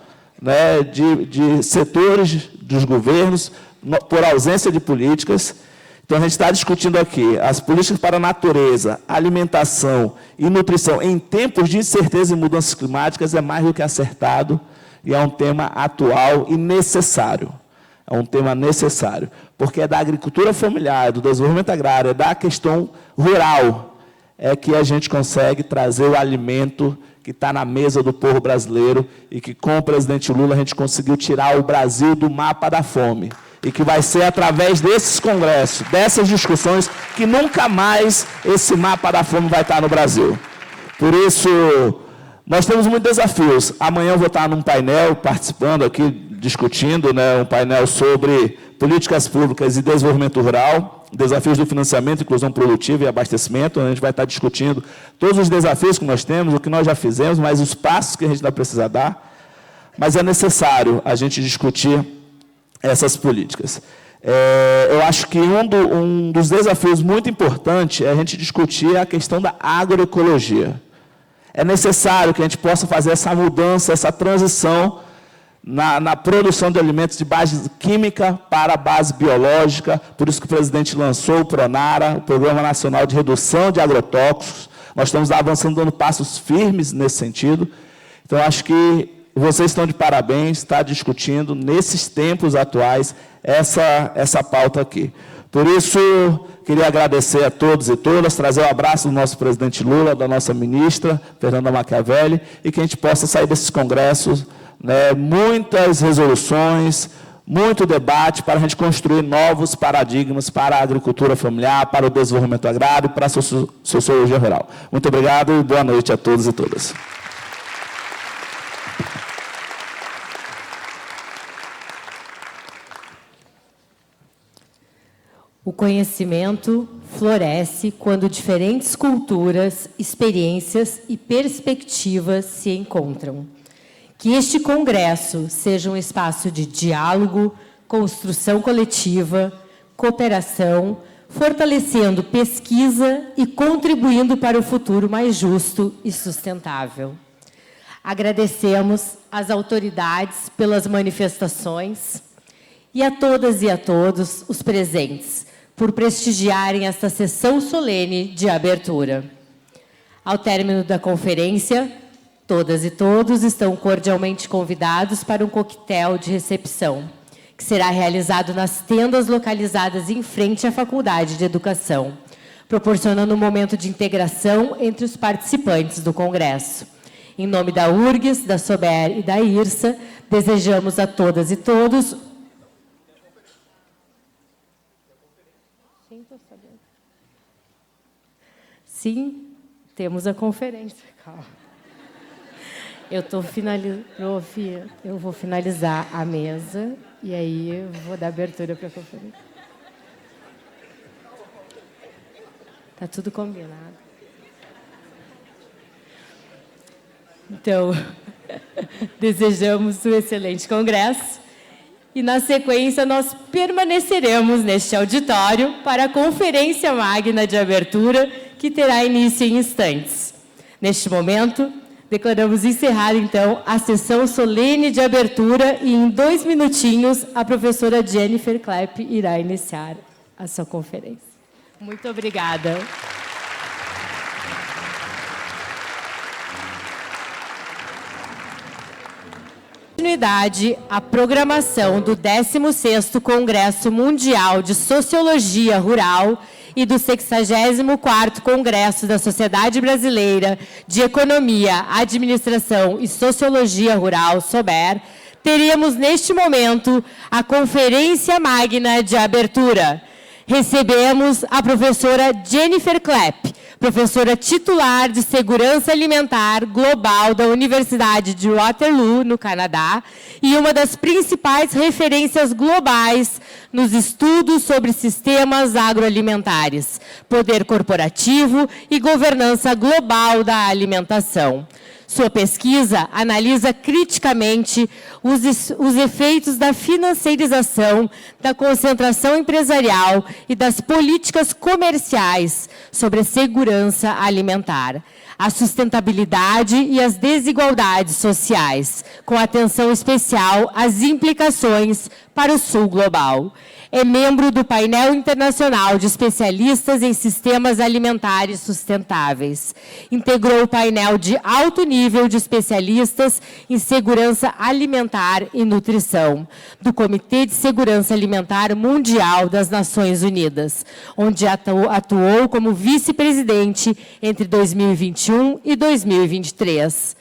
né, de setores dos governos, por ausência de políticas. Então, a gente está discutindo aqui as políticas para a natureza, alimentação e nutrição em tempos de incerteza e mudanças climáticas é mais do que acertado e é um tema atual e necessário. É um tema necessário, porque é da agricultura familiar, do desenvolvimento agrário, é da questão rural, é que a gente consegue trazer o alimento que está na mesa do povo brasileiro e que, com o presidente Lula, a gente conseguiu tirar o Brasil do mapa da fome. E que vai ser através desses congressos, dessas discussões, que nunca mais esse mapa da fome vai estar no Brasil. Por isso, nós temos muitos desafios. Amanhã eu vou estar num painel, participando aqui, discutindo, né, um painel sobre políticas públicas e desenvolvimento rural, desafios do financiamento, inclusão produtiva e abastecimento. A gente vai estar discutindo todos os desafios que nós temos, o que nós já fizemos, mas os passos que a gente ainda precisa dar. Mas é necessário a gente discutir essas políticas. Eu acho que um dos desafios muito importantes é a gente discutir a questão da agroecologia. É necessário que a gente possa fazer essa mudança, essa transição na produção de alimentos de base química para a base biológica. Por isso que o presidente lançou o PRONARA, o Programa Nacional de Redução de Agrotóxicos. Nós estamos avançando, dando passos firmes nesse sentido. Então, acho que vocês estão de parabéns, está discutindo, nesses tempos atuais, essa pauta aqui. Por isso, queria agradecer a todos e todas, trazer o abraço do nosso presidente Lula, da nossa ministra, Fernanda Machiavelli, e que a gente possa sair desses congressos, né, muitas resoluções, muito debate, para a gente construir novos paradigmas para a agricultura familiar, para o desenvolvimento agrário, para a sociologia rural. Muito obrigado e boa noite a todos e todas. O conhecimento floresce quando diferentes culturas, experiências e perspectivas se encontram. Que este congresso seja um espaço de diálogo, construção coletiva, cooperação, fortalecendo pesquisa e contribuindo para o futuro mais justo e sustentável. Agradecemos às autoridades pelas manifestações e a todas e a todos os presentes por prestigiarem esta sessão solene de abertura. Ao término da conferência, todas e todos estão cordialmente convidados para um coquetel de recepção, que será realizado nas tendas localizadas em frente à Faculdade de Educação, proporcionando um momento de integração entre os participantes do Congresso. Em nome da URGS, da SOBER e da IRSA, desejamos a todas e todos Sim, temos a conferência. Calma. Eu vou finalizar a mesa e aí eu vou dar abertura para a conferência. Tá tudo combinado. Então, desejamos um excelente congresso e, na sequência, nós permaneceremos neste auditório para a Conferência Magna de Abertura, que terá início em instantes. Neste momento, declaramos encerrada, então, a sessão solene de abertura e, em 2 minutinhos, a professora Jennifer Clapp irá iniciar a sua conferência. Muito obrigada. Continuidade à programação do 16º Congresso Mundial de Sociologia Rural e do 64º Congresso da Sociedade Brasileira de Economia, Administração e Sociologia Rural, SOBER, teremos neste momento a Conferência Magna de Abertura. Recebemos a professora Jennifer Clapp, professora titular de Segurança Alimentar Global da Universidade de Waterloo, no Canadá, e uma das principais referências globais nos estudos sobre sistemas agroalimentares, poder corporativo e governança global da alimentação. Sua pesquisa analisa criticamente os efeitos da financiarização, da concentração empresarial e das políticas comerciais sobre a segurança alimentar, a sustentabilidade e as desigualdades sociais, com atenção especial às implicações para o Sul Global. É membro do painel internacional de especialistas em sistemas alimentares sustentáveis. Integrou o painel de alto nível de especialistas em segurança alimentar e nutrição, do Comitê de Segurança Alimentar Mundial das Nações Unidas, onde atuou como vice-presidente entre 2021 e 2023.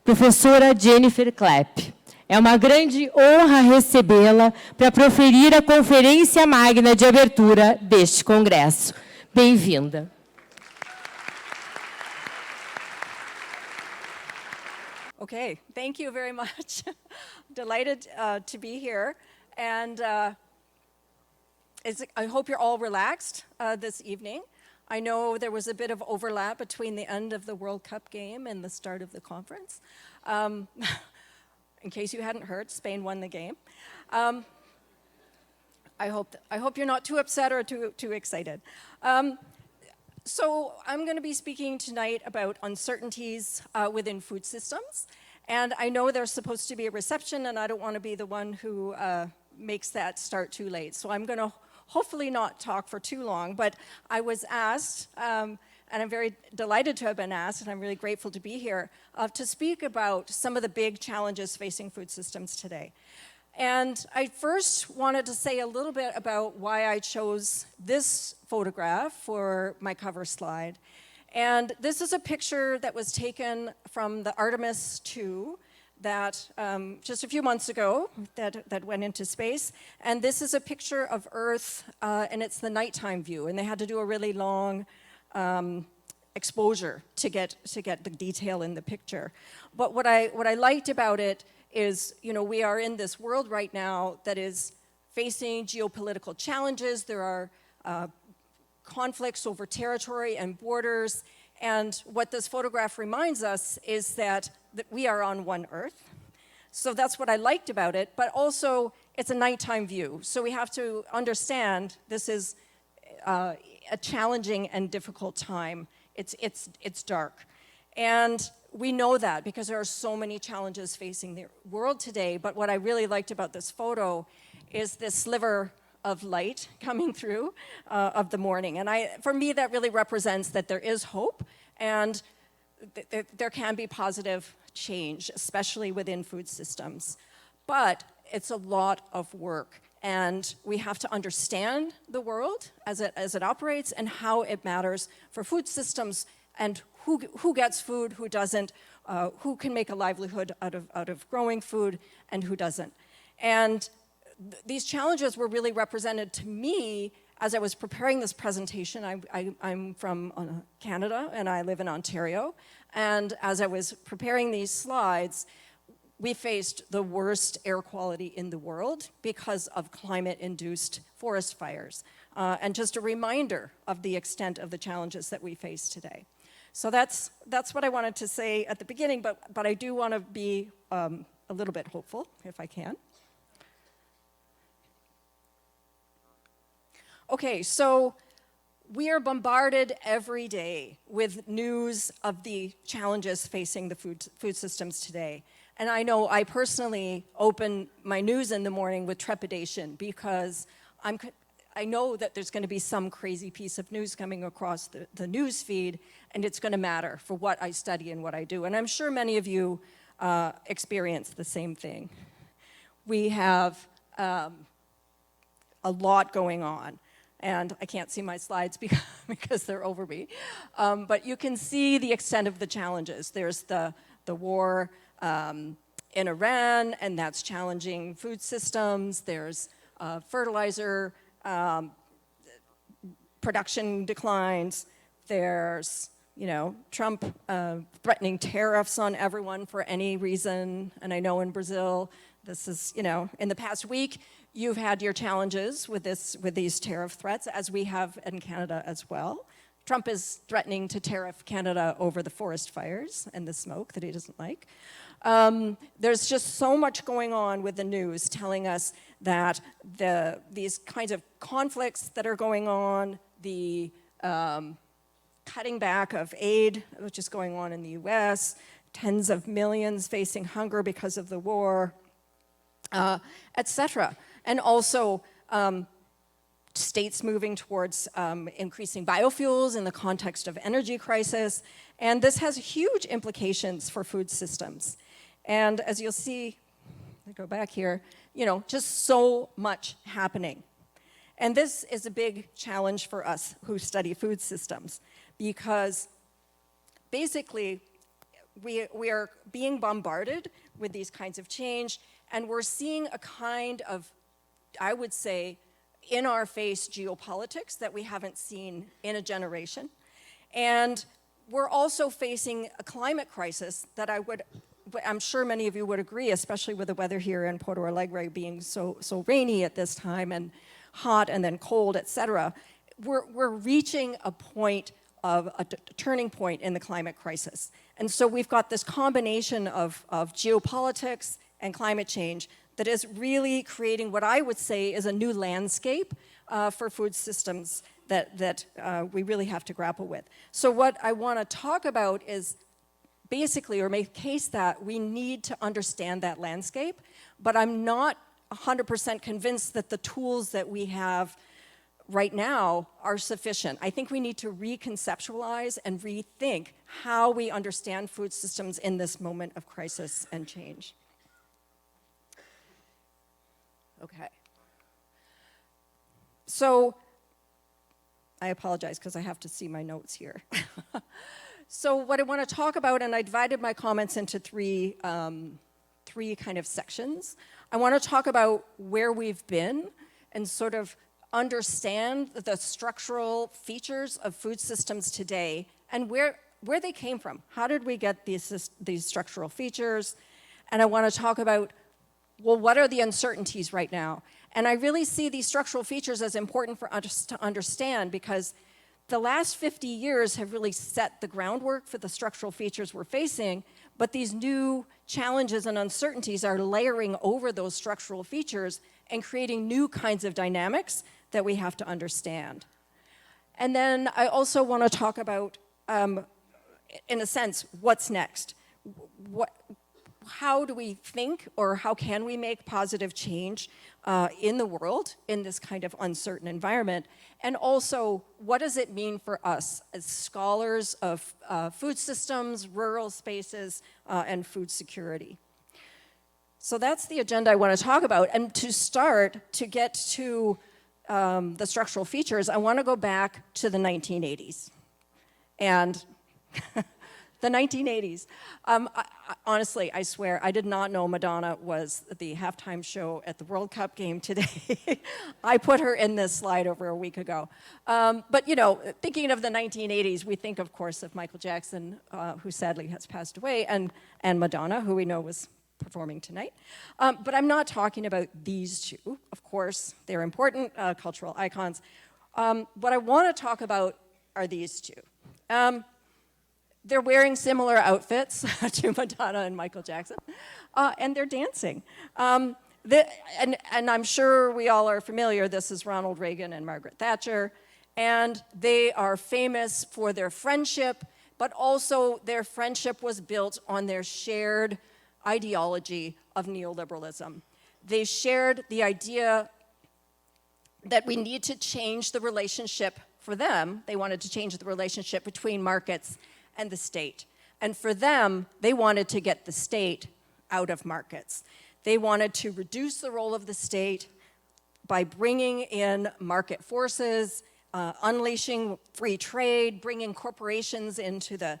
Professora Jennifer Clapp. É uma grande honra recebê-la para proferir a Conferência Magna de Abertura deste Congresso. Bem-vinda. Okay, thank you very much. Delighted to be here. And I hope you're all relaxed this evening. I know there was a bit of overlap between the end of the World Cup game and the start of the conference. In case you hadn't heard, Spain won the game. I hope you're not too upset or too excited. So I'm going to be speaking tonight about uncertainties within food systems. And I know there's supposed to be a reception, and I don't want to be the one who makes that start too late. So I'm going to hopefully not talk for too long, but I was asked, and I'm very delighted to have been asked, and I'm really grateful to be here, to speak about some of the big challenges facing food systems today. And I first wanted to say a little bit about why I chose this photograph for my cover slide. And this is a picture that was taken from the Artemis II that just a few months ago that went into space. And this is a picture of Earth, and it's the nighttime view. And they had to do a really long exposure to get the detail in the picture. But what I liked about it is, you know, we are in this world right now that is facing geopolitical challenges. There are conflicts over territory and borders. And what this photograph reminds us is that we are on one Earth. So that's what I liked about it. But also, it's a nighttime view. So we have to understand this is a challenging and difficult time. It's dark. And we know that because there are so many challenges facing the world today. But what I really liked about this photo is this sliver of light coming through of the morning. And for me, that really represents that there is hope and there can be positive change, especially within food systems. But it's a lot of work. And we have to understand the world as it operates and how it matters for food systems and who gets food, who doesn't, who can make a livelihood out of growing food, and who doesn't. And these challenges were really represented to me as I was preparing this presentation. I'm from Canada, and I live in Ontario. And as I was preparing these slides, we faced the worst air quality in the world because of climate-induced forest fires. And just a reminder of the extent of the challenges that we face today. So that's what I wanted to say at the beginning, but I do want to be a little bit hopeful, if I can. Okay, so we are bombarded every day with news of the challenges facing the food systems today. And I know I personally open my news in the morning with trepidation because I know that there's going to be some crazy piece of news coming across the news feed, and it's going to matter for what I study and what I do. And I'm sure many of you experience the same thing. We have a lot going on. And I can't see my slides because they're over me. But you can see the extent of the challenges. There's the war in Iran, and that's challenging food systems. There's fertilizer production declines. There's, you know, Trump threatening tariffs on everyone for any reason. And I know in Brazil, this is, you know, in the past week, you've had your challenges with these tariff threats, as we have in Canada as well. Trump is threatening to tariff Canada over the forest fires and the smoke that he doesn't like. There's just so much going on with the news telling us that these kinds of conflicts that are going on, the cutting back of aid, which is going on in the US, tens of millions facing hunger because of the war, et cetera. And also states moving towards increasing biofuels in the context of energy crisis. And this has huge implications for food systems. And as you'll see, I go back here, just so much happening. And this is a big challenge for us who study food systems, because basically we are being bombarded with these kinds of change, and we're seeing a kind of, I would say, in-our-face geopolitics that we haven't seen in a generation. And we're also facing a climate crisis that I'm sure many of you would agree, especially with the weather here in Porto Alegre being so rainy at this time and hot and then cold, et cetera. We're reaching a point of a turning point in the climate crisis. And so we've got this combination of geopolitics and climate change that is really creating what I would say is a new landscape for food systems that we really have to grapple with. So what I want to talk about is basically, or make case that we need to understand that landscape, but I'm not 100% convinced that the tools that we have right now are sufficient. I think we need to reconceptualize and rethink how we understand food systems in this moment of crisis and change. Okay. So, I apologize because I have to see my notes here. So what I want to talk about, and I divided my comments into three kind of sections. I want to talk about where we've been and sort of understand the structural features of food systems today and where they came from. How did we get these structural features? And I want to talk about, well, what are the uncertainties right now? And I really see these structural features as important for us to understand, because the last 50 years have really set the groundwork for the structural features we're facing, but these new challenges and uncertainties are layering over those structural features and creating new kinds of dynamics that we have to understand. And then I also want to talk about, in a sense, what's next? How do we think, or how can we make positive change in the world in this kind of uncertain environment? And also, what does it mean for us as scholars of food systems, rural spaces, and food security? So that's the agenda I want to talk about. And to start, to get to the structural features, I want to go back to the 1980s. And the 1980s. Honestly, I swear, I did not know Madonna was the halftime show at the World Cup game today. I put her in this slide over a week ago. But, thinking of the 1980s, we think, of course, of Michael Jackson, who sadly has passed away, and Madonna, who we know was performing tonight. But I'm not talking about these two. Of course, they're important cultural icons. What I want to talk about are these two. They're wearing similar outfits to Madonna and Michael Jackson, and they're dancing. And I'm sure we all are familiar, this is Ronald Reagan and Margaret Thatcher, and they are famous for their friendship, but also their friendship was built on their shared ideology of neoliberalism. They shared the idea that we need to change the relationship for them. They wanted to change the relationship between markets and the state. And for them, they wanted to get the state out of markets. They wanted to reduce the role of the state by bringing in market forces, unleashing free trade, bringing corporations into the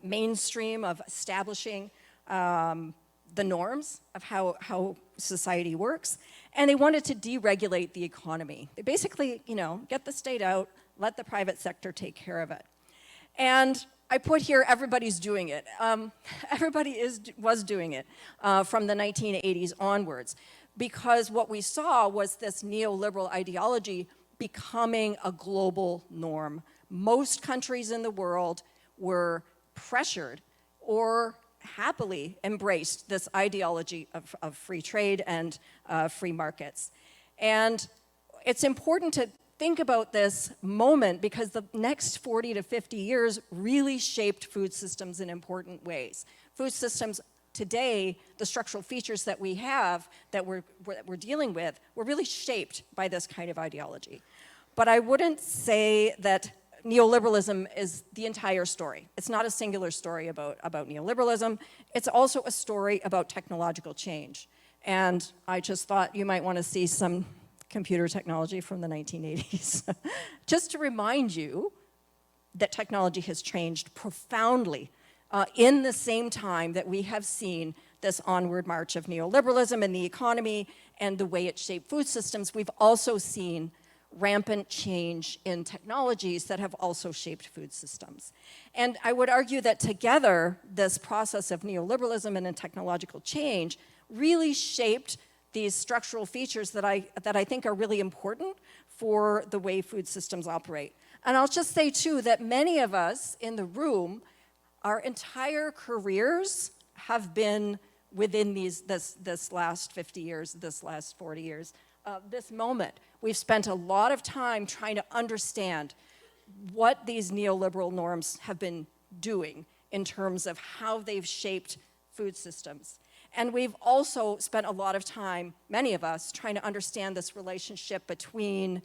mainstream of establishing the norms of how society works. And they wanted to deregulate the economy. They basically, get the state out, let the private sector take care of it. And I put here, everybody's doing it. Everybody was doing it from the 1980s onwards, because what we saw was this neoliberal ideology becoming a global norm most countries in the world were pressured or happily embraced this ideology of free trade and free markets. And it's important to think about this moment because the next 40 to 50 years really shaped food systems in important ways. Food systems today, the structural features that we have, that we're dealing with, were really shaped by this kind of ideology. But I wouldn't say that neoliberalism is the entire story. It's not a singular story about neoliberalism. It's also a story about technological change. And I just thought you might want to see some computer technology from the 1980s. Just to remind you that technology has changed profoundly in the same time that we have seen this onward march of neoliberalism in the economy and the way it shaped food systems. We've also seen rampant change in technologies that have also shaped food systems. And I would argue that together, this process of neoliberalism and technological change really shaped these structural features that I think are really important for the way food systems operate. And I'll just say, too, that many of us in the room, our entire careers have been within this last 50 years, this last 40 years, this moment. We've spent a lot of time trying to understand what these neoliberal norms have been doing in terms of how they've shaped food systems. And we've also spent a lot of time, many of us, trying to understand this relationship between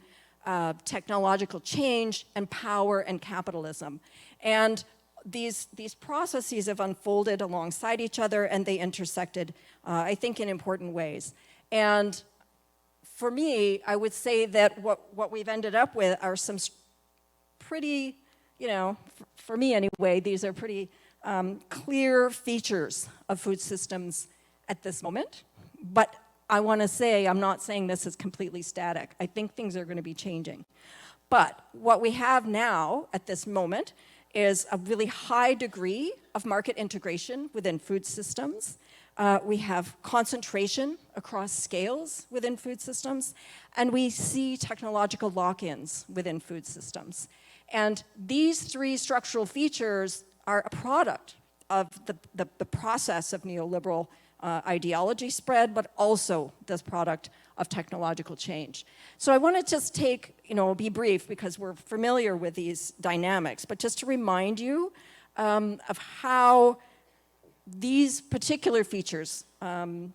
technological change and power and capitalism. And these processes have unfolded alongside each other, and they intersected, I think, in important ways. And for me, I would say that what we've ended up with are some pretty, for me anyway, these are pretty clear features of food systems at this moment. But I want to say, I'm not saying this is completely static. I think things are going to be changing. But what we have now at this moment is a really high degree of market integration within food systems. We have concentration across scales within food systems, and we see technological lock-ins within food systems. And these three structural features are a product of the process of neoliberal ideology spread, but also this product of technological change. So I want to just be brief because we're familiar with these dynamics, but just to remind you of how these particular features, the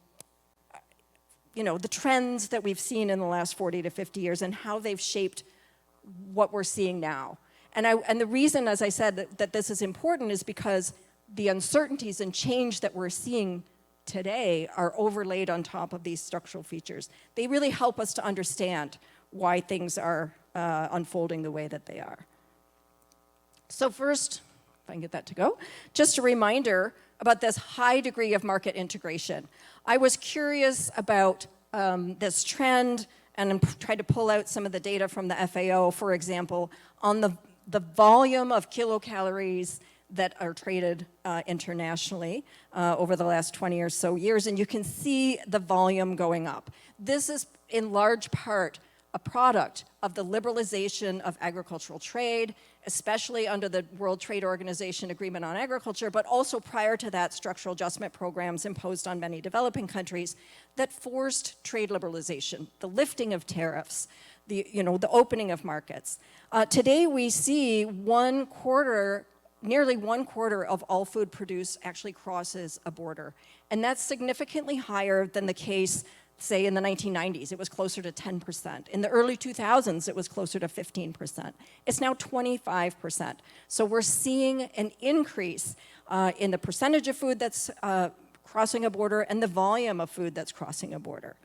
trends that we've seen in the last 40 to 50 years and how they've shaped what we're seeing now. And the reason, as I said, that this is important is because the uncertainties and change that we're seeing today are overlaid on top of these structural features. They really help us to understand why things are unfolding the way that they are. So first, if I can get that to go, just a reminder about this high degree of market integration. I was curious about this trend and tried to pull out some of the data from the FAO, for example, on the volume of kilocalories that are traded internationally over the last 20 or so years, and you can see the volume going up. This is in large part a product of the liberalization of agricultural trade, especially under the World Trade Organization Agreement on Agriculture, but also prior to that, structural adjustment programs imposed on many developing countries that forced trade liberalization, the lifting of tariffs, the opening of markets. Today we see nearly one quarter of all food produced actually crosses a border. And that's significantly higher than the case, say, in the 1990s. It was closer to 10%. In the early 2000s, it was closer to 15%. It's now 25%. So we're seeing an increase in the percentage of food that's crossing a border and the volume of food that's crossing a border.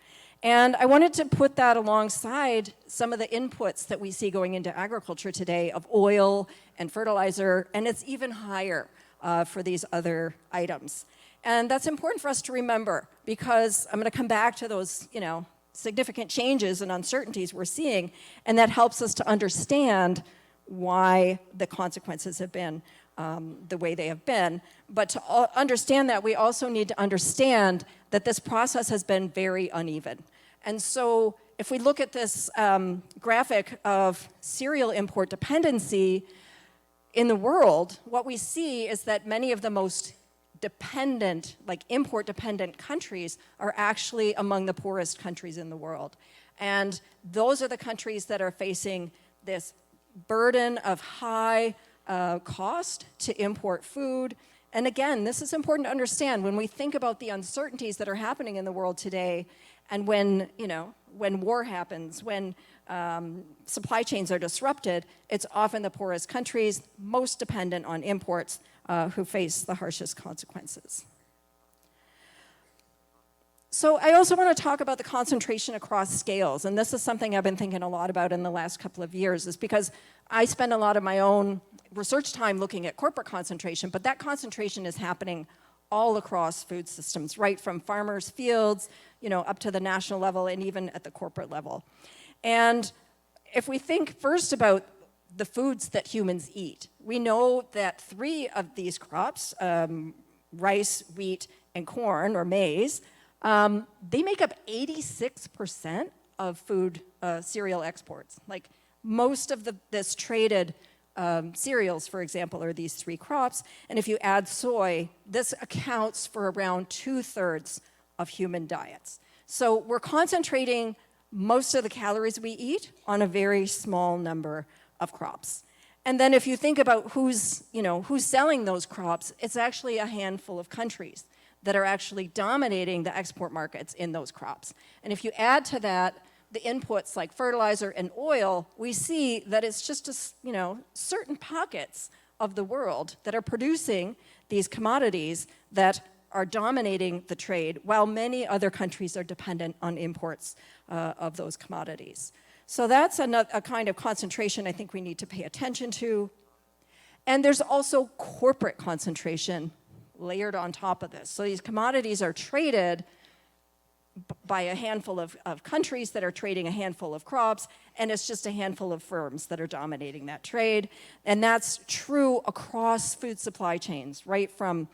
And I wanted to put that alongside some of the inputs that we see going into agriculture today of oil and fertilizer, and it's even higher for these other items. And that's important for us to remember because I'm going to come back to those, significant changes and uncertainties we're seeing, and that helps us to understand why the consequences have been the way they have been. But to understand that, we also need to understand that this process has been very uneven. And so if we look at this graphic of cereal import dependency in the world, what we see is that many of the most dependent, like import-dependent countries are actually among the poorest countries in the world. And those are the countries that are facing this burden of high cost to import food. And again, this is important to understand when we think about the uncertainties that are happening in the world today, and when, when war happens, when supply chains are disrupted, it's often the poorest countries, most dependent on imports, who face the harshest consequences. So I also want to talk about the concentration across scales, and this is something I've been thinking a lot about in the last couple of years, is because I spend a lot of my own research time looking at corporate concentration, but that concentration is happening all across food systems, right from farmers' fields, up to the national level and even at the corporate level. And if we think first about the foods that humans eat, we know that 3 of these crops, rice, wheat, and corn, or maize, they make up 86% of food cereal exports. Like most of this traded cereals, for example, are these 3 crops. And if you add soy, this accounts for around 2/3 of human diets. So we're concentrating most of the calories we eat on a very small number of crops. And then if you think about who's selling those crops, it's actually a handful of countries that are actually dominating the export markets in those crops. And if you add to that the inputs like fertilizer and oil, we see that it's just certain pockets of the world that are producing these commodities that are dominating the trade, while many other countries are dependent on imports of those commodities. So that's a kind of concentration I think we need to pay attention to. And there's also corporate concentration layered on top of this. So these commodities are traded by a handful of countries that are trading a handful of crops, and it's just a handful of firms that are dominating that trade. And that's true across food supply chains, right from,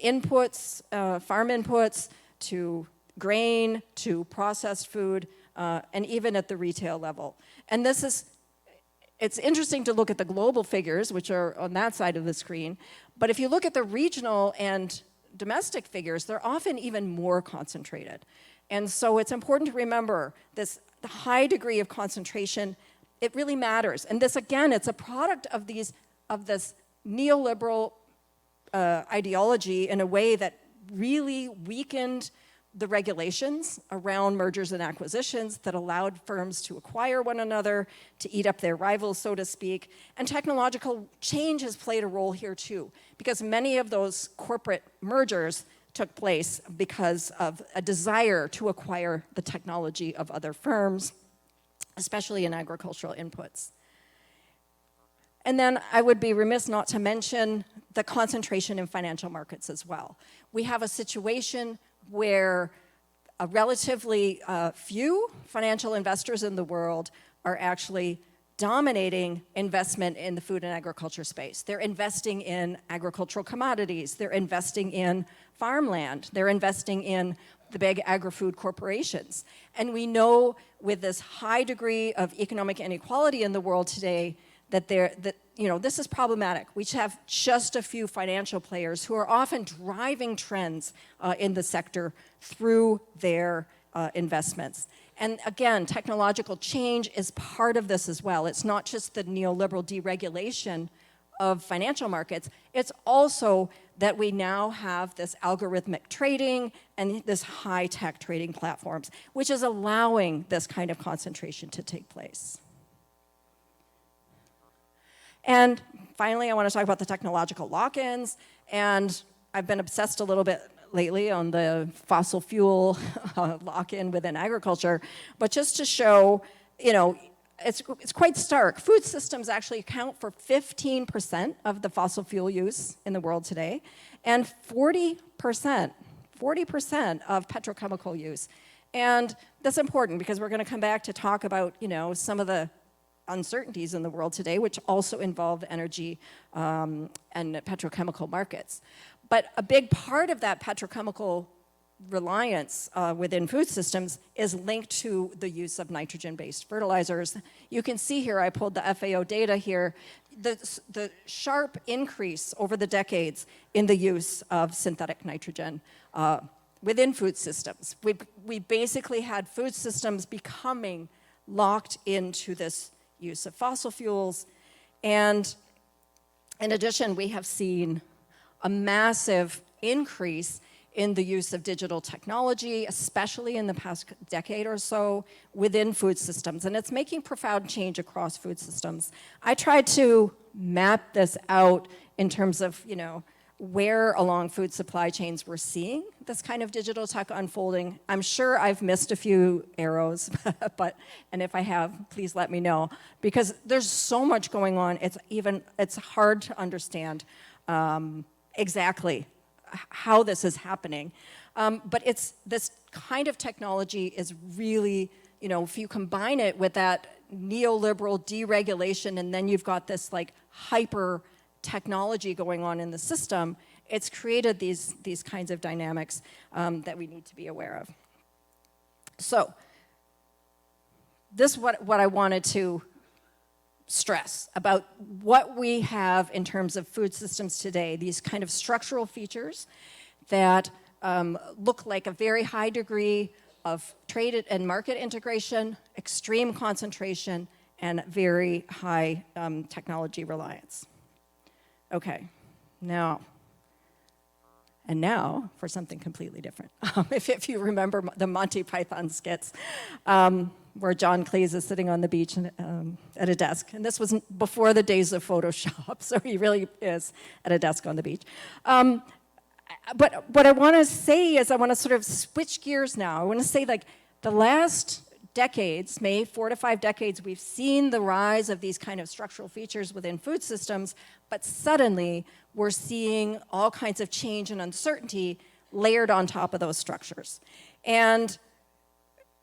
inputs, farm inputs, to grain, to processed food, and even at the retail level. And it's interesting to look at the global figures, which are on that side of the screen, but if you look at the regional and domestic figures, they're often even more concentrated. And so it's important to remember the high degree of concentration, it really matters. And this, again, it's a product of this neoliberal ideology in a way that really weakened the regulations around mergers and acquisitions that allowed firms to acquire one another, to eat up their rivals, so to speak. And technological change has played a role here too, because many of those corporate mergers took place because of a desire to acquire the technology of other firms, especially in agricultural inputs. And then I would be remiss not to mention the concentration in financial markets as well. We have a situation where a relatively few financial investors in the world are actually dominating investment in the food and agriculture space. They're investing in agricultural commodities. They're investing in farmland. They're investing in the big agri-food corporations. And we know with this high degree of economic inequality in the world today that this is problematic. We have just a few financial players who are often driving trends in the sector through their investments. And again, technological change is part of this as well. It's not just the neoliberal deregulation of financial markets, it's also that we now have this algorithmic trading and this high-tech trading platforms, which is allowing this kind of concentration to take place. And finally, I want to talk about the technological lock-ins, and I've been obsessed a little bit lately on the fossil fuel lock-in within agriculture, but just to show, it's quite stark. Food systems actually account for 15% of the fossil fuel use in the world today, and 40% of petrochemical use. And that's important because we're going to come back to talk about, some of the uncertainties in the world today, which also involve energy and petrochemical markets. But a big part of that petrochemical reliance within food systems is linked to the use of nitrogen-based fertilizers. You can see here, I pulled the FAO data here, the sharp increase over the decades in the use of synthetic nitrogen within food systems. We basically had food systems becoming locked into this use of fossil fuels. And in addition, we have seen a massive increase in the use of digital technology, especially in the past decade or so, within food systems. And it's making profound change across food systems. I tried to map this out in terms of, where along food supply chains we're seeing this kind of digital tech unfolding. I'm sure I've missed a few arrows, and if I have, please let me know, because there's so much going on, it's hard to understand exactly how this is happening. But this kind of technology is really, if you combine it with that neoliberal deregulation, and then you've got this like hyper technology going on in the system, it's created these kinds of dynamics that we need to be aware of. So this is what I wanted to stress about what we have in terms of food systems today, these kind of structural features that look like a very high degree of trade and market integration, extreme concentration, and very high technology reliance. Okay, now for something completely different. If you remember the Monty Python skits, where John Cleese is sitting on the beach at a desk. And this was before the days of Photoshop, so he really is at a desk on the beach. But what I want to say is I want to sort of switch gears now. I want to say, like, the last decades, maybe 4 to 5 decades, we've seen the rise of these kind of structural features within food systems, but suddenly we're seeing all kinds of change and uncertainty layered on top of those structures. And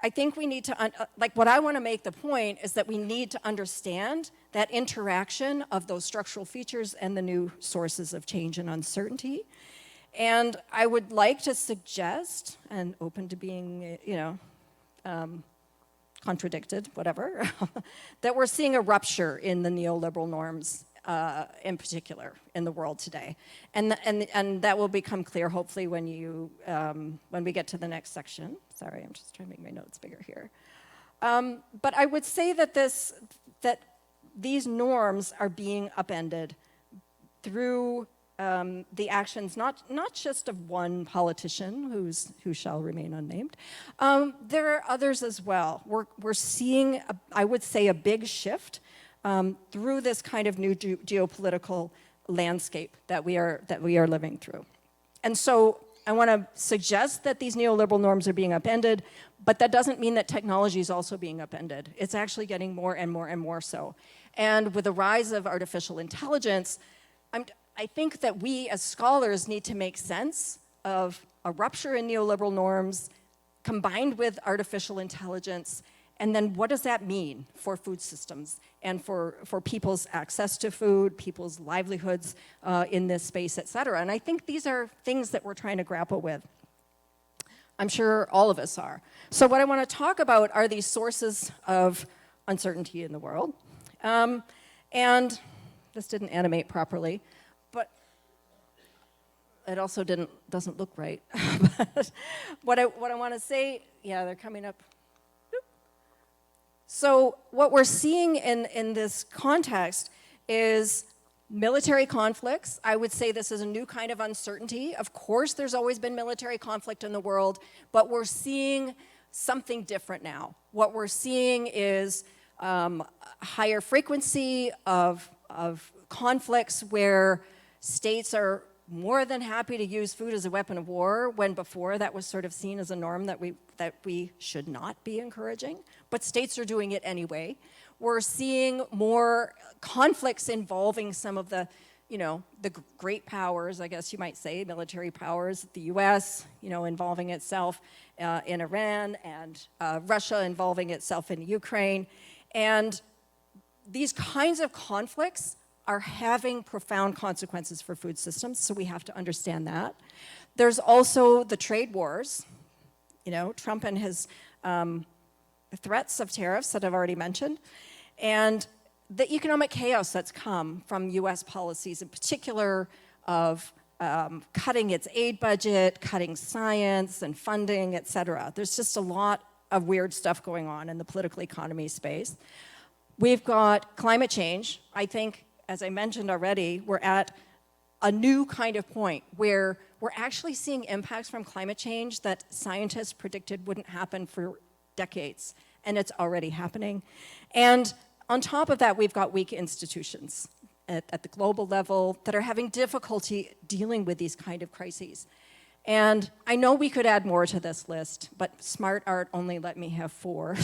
I think we need to, what I want to make the point is that we need to understand that interaction of those structural features and the new sources of change and uncertainty. And I would like to suggest, and open to being, contradicted, whatever, that we're seeing a rupture in the neoliberal norms in particular in the world today. And that will become clear hopefully when we get to the next section. Sorry, I'm just trying to make my notes bigger here. But I would say that these norms are being upended through the actions not just of one politician who shall remain unnamed. There are others as well. We're seeing, I would say, a big shift through this kind of new geopolitical landscape that we are living through. And so I want to suggest that these neoliberal norms are being upended, but that doesn't mean that technology is also being upended. It's actually getting more and more and more so. And with the rise of artificial intelligence, I think that we as scholars need to make sense of a rupture in neoliberal norms combined with artificial intelligence, and then what does that mean for food systems and for people's access to food, people's livelihoods in this space, et cetera. And I think these are things that we're trying to grapple with. I'm sure all of us are. So what I want to talk about are these sources of uncertainty in the world. And this didn't animate properly, but it also doesn't look right. But what I want to say, yeah, they're coming up. So what we're seeing in this context is military conflicts. I would say this is a new kind of uncertainty. Of course, there's always been military conflict in the world, but we're seeing something different now. What we're seeing is higher frequency of conflicts where states are more than happy to use food as a weapon of war, when before that was sort of seen as a norm that we should not be encouraging, but states are doing it anyway. We're seeing more conflicts involving some of the great powers, I guess you might say, military powers, the US, involving itself in Iran, and Russia involving itself in Ukraine. And these kinds of conflicts are having profound consequences for food systems, so we have to understand that. There's also the trade wars. Trump and his threats of tariffs that I've already mentioned, and the economic chaos that's come from US policies, in particular of cutting its aid budget, cutting science and funding, et cetera. There's just a lot of weird stuff going on in the political economy space. We've got climate change. I think, as I mentioned already, we're at a new kind of point where we're actually seeing impacts from climate change that scientists predicted wouldn't happen for decades, and it's already happening. And on top of that, we've got weak institutions at the global level that are having difficulty dealing with these kind of crises. And I know we could add more to this list, but Smart Art only let me have 4,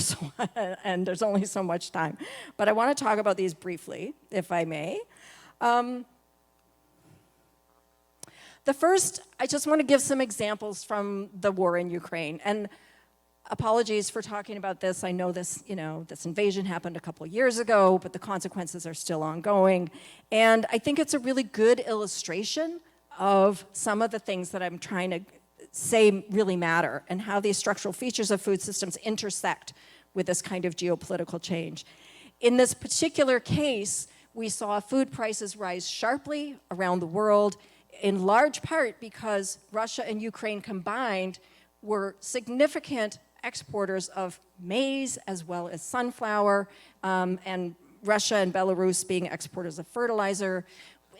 and there's only so much time. But I want to talk about these briefly, if I may. The first, I just want to give some examples from the war in Ukraine. And apologies for talking about this. I know this, this invasion happened a couple years ago, but the consequences are still ongoing. And I think it's a really good illustration of some of the things that I'm trying to say really matter and how these structural features of food systems intersect with this kind of geopolitical change. In this particular case, we saw food prices rise sharply around the world, in large part because Russia and Ukraine combined were significant exporters of maize as well as sunflower, and Russia and Belarus being exporters of fertilizer.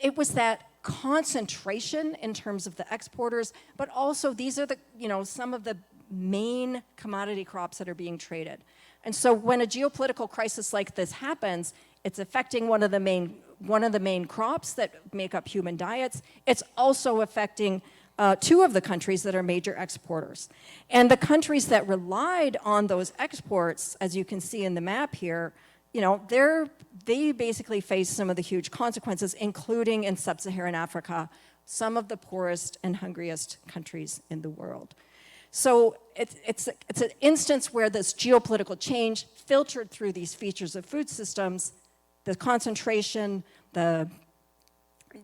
It was that concentration in terms of the exporters, but also these are the, some of the main commodity crops that are being traded. And so when a geopolitical crisis like this happens, it's affecting one of the main crops that make up human diets. It's also affecting 2 of the countries that are major exporters. And the countries that relied on those exports, as you can see in the map here, they basically face some of the huge consequences, including in sub-Saharan Africa, some of the poorest and hungriest countries in the world. So it's an instance where this geopolitical change filtered through these features of food systems, the concentration, the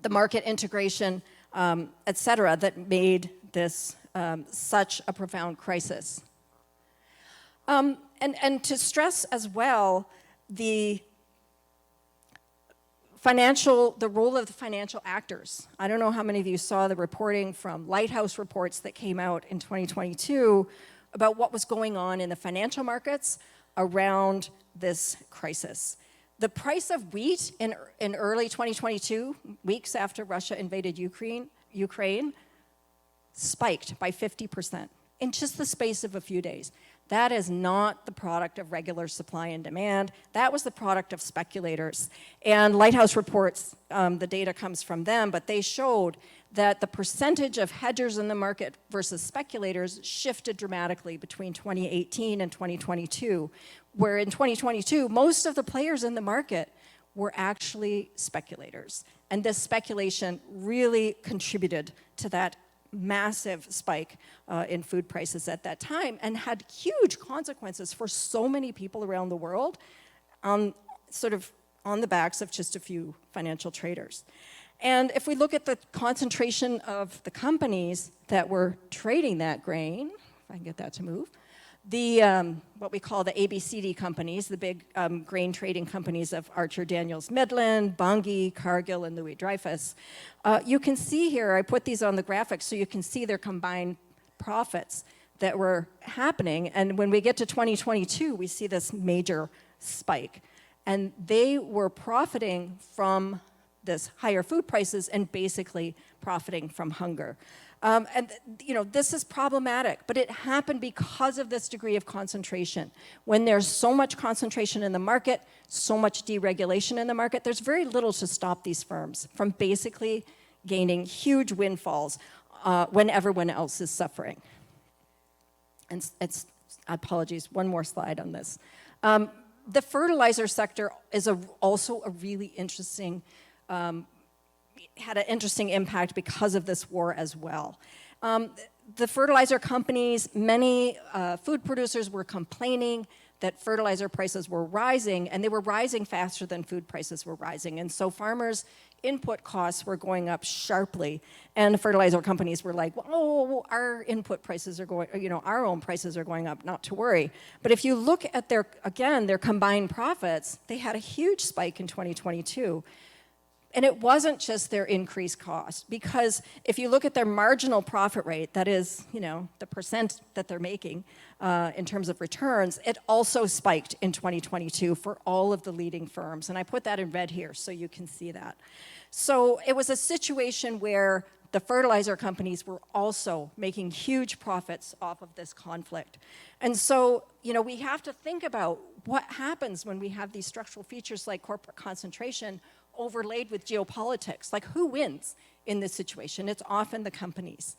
market integration, et cetera, that made this such a profound crisis. And to stress as well the role of the financial actors. I don't know how many of you saw the reporting from Lighthouse reports that came out in 2022 about what was going on in the financial markets around this crisis. The price of wheat in early 2022, weeks after Russia invaded Ukraine, spiked by 50% in just the space of a few days. That is not the product of regular supply and demand. That was the product of speculators. And Lighthouse reports, the data comes from them, but they showed that the percentage of hedgers in the market versus speculators shifted dramatically between 2018 and 2022, where in 2022, most of the players in the market were actually speculators. And this speculation really contributed to that massive spike in food prices at that time and had huge consequences for so many people around the world, sort of on the backs of just a few financial traders. And if we look at the concentration of the companies that were trading that grain, if I can get that to move, what we call the ABCD companies, the big grain trading companies of Archer Daniels Midland, Bunge, Cargill, and Louis Dreyfus. You can see here, I put these on the graphic so you can see their combined profits that were happening. And when we get to 2022, we see this major spike. And they were profiting from this higher food prices and basically profiting from hunger. This is problematic, but it happened because of this degree of concentration. When there's so much concentration in the market, so much deregulation in the market, there's very little to stop these firms from basically gaining huge windfalls when everyone else is suffering. And apologies, one more slide on this. The fertilizer sector is also a really interesting had an interesting impact because of this war as well. The fertilizer companies, many food producers were complaining that fertilizer prices were rising, and they were rising faster than food prices were rising. And so farmers input costs were going up sharply, and fertilizer companies were like, oh, our input prices are going, our own prices are going up, not to worry. But if you look at their combined profits, they had a huge spike in 2022. And it wasn't just their increased cost, because if you look at their marginal profit rate, that is, the percent that they're making in terms of returns, it also spiked in 2022 for all of the leading firms. And I put that in red here so you can see that. So it was a situation where the fertilizer companies were also making huge profits off of this conflict. And so, we have to think about what happens when we have these structural features like corporate concentration overlaid with geopolitics. Like, who wins in this situation? It's often the companies.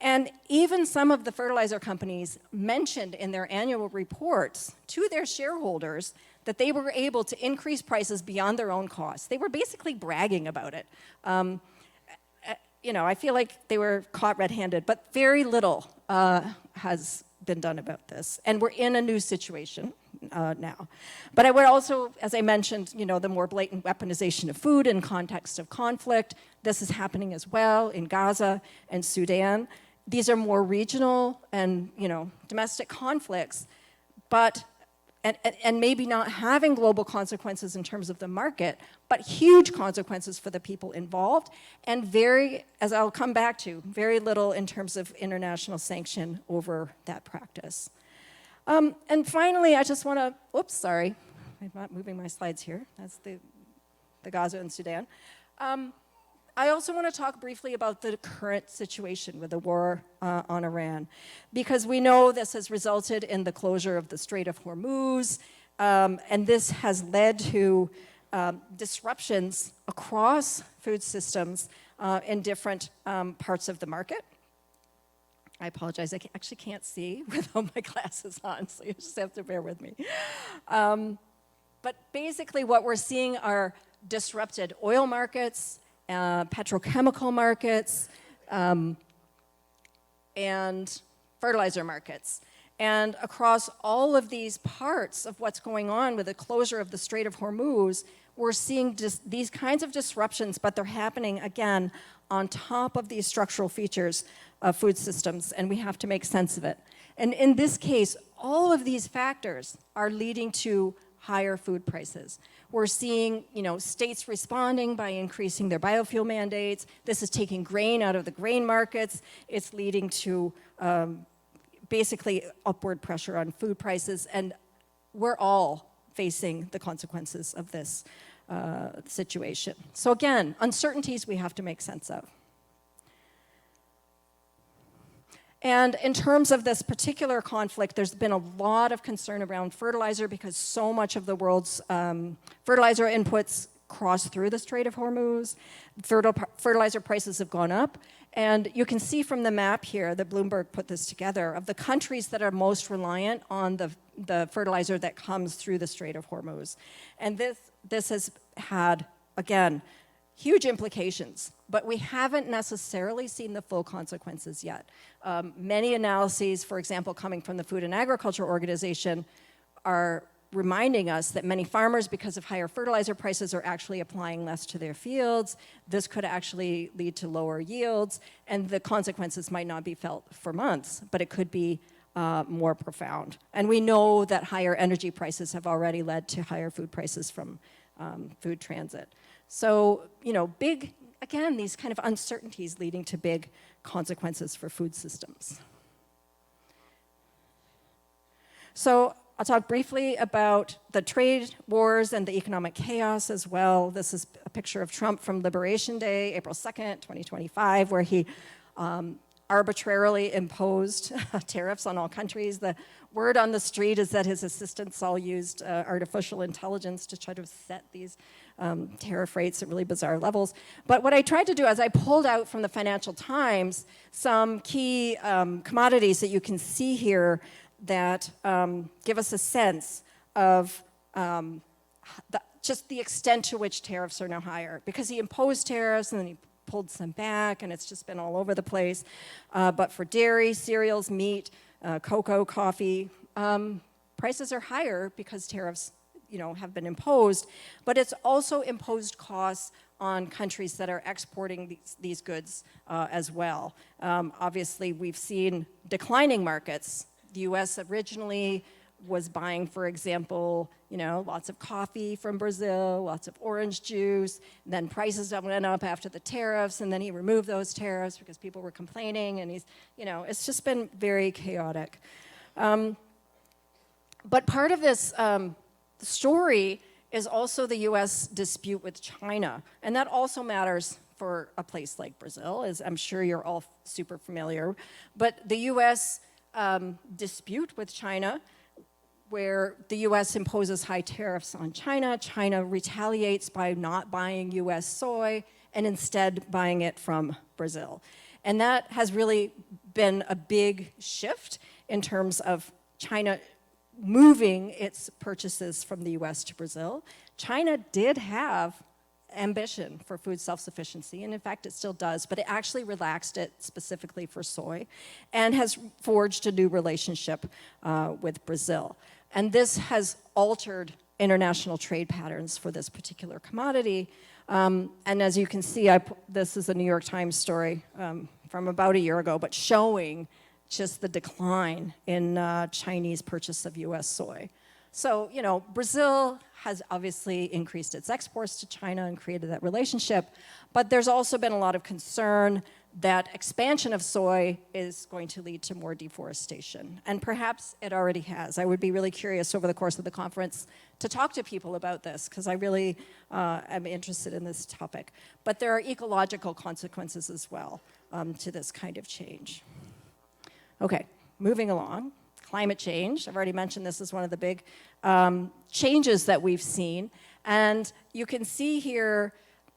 And even some of the fertilizer companies mentioned in their annual reports to their shareholders that they were able to increase prices beyond their own costs. They were basically bragging about it. I feel like they were caught red-handed, but very little has been done about this. And we're in a new situation now. But I would also, as I mentioned, the more blatant weaponization of food in context of conflict, this is happening as well in Gaza and Sudan. These are more regional and, domestic conflicts, but and maybe not having global consequences in terms of the market, but huge consequences for the people involved, and very, as I'll come back to, very little in terms of international sanction over that practice. And finally, I just want to, oops, sorry, I'm not moving my slides here. That's the Gaza and Sudan. I also want to talk briefly about the current situation with the war on Iran, because we know this has resulted in the closure of the Strait of Hormuz, and this has led to disruptions across food systems in different parts of the market. I apologize, I actually can't see without my glasses on, so you just have to bear with me. But basically what we're seeing are disrupted oil markets, petrochemical markets, and fertilizer markets. And across all of these parts of what's going on with the closure of the Strait of Hormuz, we're seeing these kinds of disruptions, but they're happening, again, on top of these structural features of food systems, and we have to make sense of it. And in this case, all of these factors are leading to higher food prices. We're seeing, states responding by increasing their biofuel mandates. This is taking grain out of the grain markets. It's leading to basically upward pressure on food prices, and we're all facing the consequences of this situation. So again, uncertainties we have to make sense of. And in terms of this particular conflict, there's been a lot of concern around fertilizer because so much of the world's fertilizer inputs cross through the Strait of Hormuz. Fertilizer prices have gone up. And you can see from the map here that Bloomberg put this together of the countries that are most reliant on the fertilizer that comes through the Strait of Hormuz. And this has had, again, huge implications, but we haven't necessarily seen the full consequences yet. Many analyses, for example, coming from the Food and Agriculture Organization, are reminding us that many farmers, because of higher fertilizer prices, are actually applying less to their fields. This could actually lead to lower yields, and the consequences might not be felt for months, but it could be more profound. And we know that higher energy prices have already led to higher food prices from food transit. So, big, again, these kind of uncertainties leading to big consequences for food systems. So I'll talk briefly about the trade wars and the economic chaos as well. This is a picture of Trump from Liberation Day, April 2nd, 2025, where he arbitrarily imposed tariffs on all countries. The word on the street is that his assistants all used artificial intelligence to try to set these tariff rates at really bizarre levels. But what I tried to do is I pulled out from the Financial Times some key commodities that you can see here that give us a sense of just the extent to which tariffs are now higher. Because he imposed tariffs and then he pulled some back, and it's just been all over the place. But for dairy, cereals, meat, cocoa, coffee, prices are higher because tariffs have been imposed, but it's also imposed costs on countries that are exporting these goods as well. Obviously, we've seen declining markets. The US originally was buying, for example, lots of coffee from Brazil, lots of orange juice, and then prices went up after the tariffs, and then he removed those tariffs because people were complaining, and it's just been very chaotic. But part of this story is also the US dispute with China, and that also matters for a place like Brazil, as I'm sure you're all super familiar. But the US dispute with China, where the US imposes high tariffs on China, China retaliates by not buying US soy and instead buying it from Brazil. And that has really been a big shift in terms of China moving its purchases from the US to Brazil. China did have ambition for food self-sufficiency, and in fact it still does, but it actually relaxed it specifically for soy and has forged a new relationship with Brazil. And this has altered international trade patterns for this particular commodity. And as you can see, this is a New York Times story from about a year ago, but showing just the decline in Chinese purchase of US soy. So, Brazil has obviously increased its exports to China and created that relationship, but there's also been a lot of concern that expansion of soy is going to lead to more deforestation. And perhaps it already has. I would be really curious over the course of the conference to talk to people about this, because I really am interested in this topic. But there are ecological consequences as well to this kind of change. Okay, moving along. Climate change. I've already mentioned this is one of the big changes that we've seen. And you can see here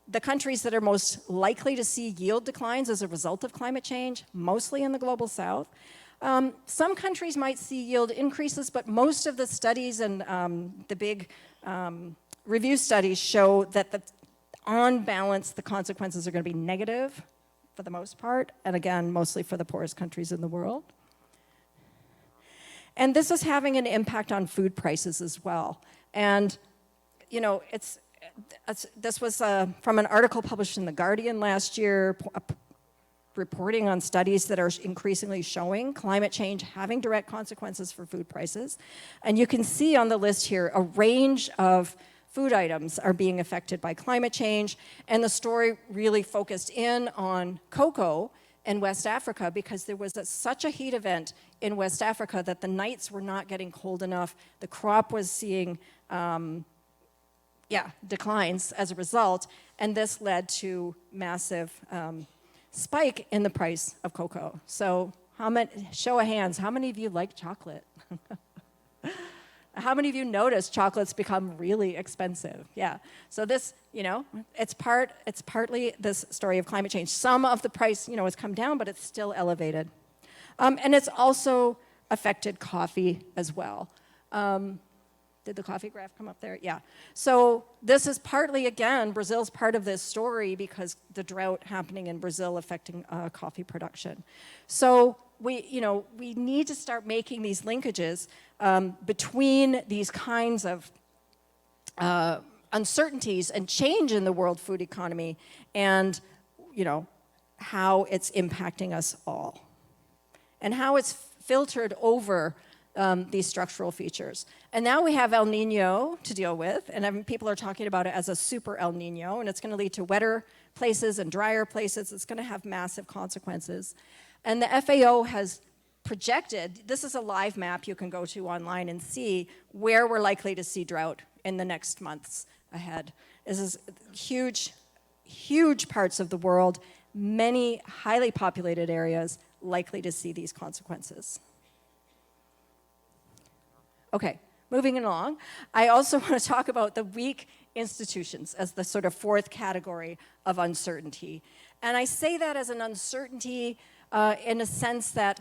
the countries that are most likely to see yield declines as a result of climate change, mostly in the global south. Some countries might see yield increases, but most of the studies and the big review studies show that on balance, the consequences are going to be negative for the most part, and again, mostly for the poorest countries in the world. And this is having an impact on food prices as well. And, this was from an article published in The Guardian last year, reporting on studies that are increasingly showing climate change having direct consequences for food prices. And you can see on the list here a range of food items are being affected by climate change. And the story really focused in on cocoa in West Africa, because there was such a heat event in West Africa that the nights were not getting cold enough. The crop was seeing declines as a result, and this led to massive spike in the price of cocoa. So show of hands, how many of you like chocolate? How many of you notice chocolates become really expensive? Yeah. So this, it's partly this story of climate change. Some of the price, has come down, but it's still elevated. And it's also affected coffee as well. Did the coffee graph come up there? Yeah. So this is partly, again, Brazil's part of this story because the drought happening in Brazil affecting coffee production. So we need to start making these linkages between these kinds of uncertainties and change in the world food economy and, how it's impacting us all and how it's filtered over these structural features. And now we have El Nino to deal with, and people are talking about it as a super El Nino, and it's going to lead to wetter places and drier places. It's going to have massive consequences. And the FAO has projected, this is a live map you can go to online and see where we're likely to see drought in the next months ahead. This is huge, huge parts of the world, many highly populated areas likely to see these consequences. Okay, moving along. I also want to talk about the weak institutions as the sort of fourth category of uncertainty. And I say that as an uncertainty in a sense that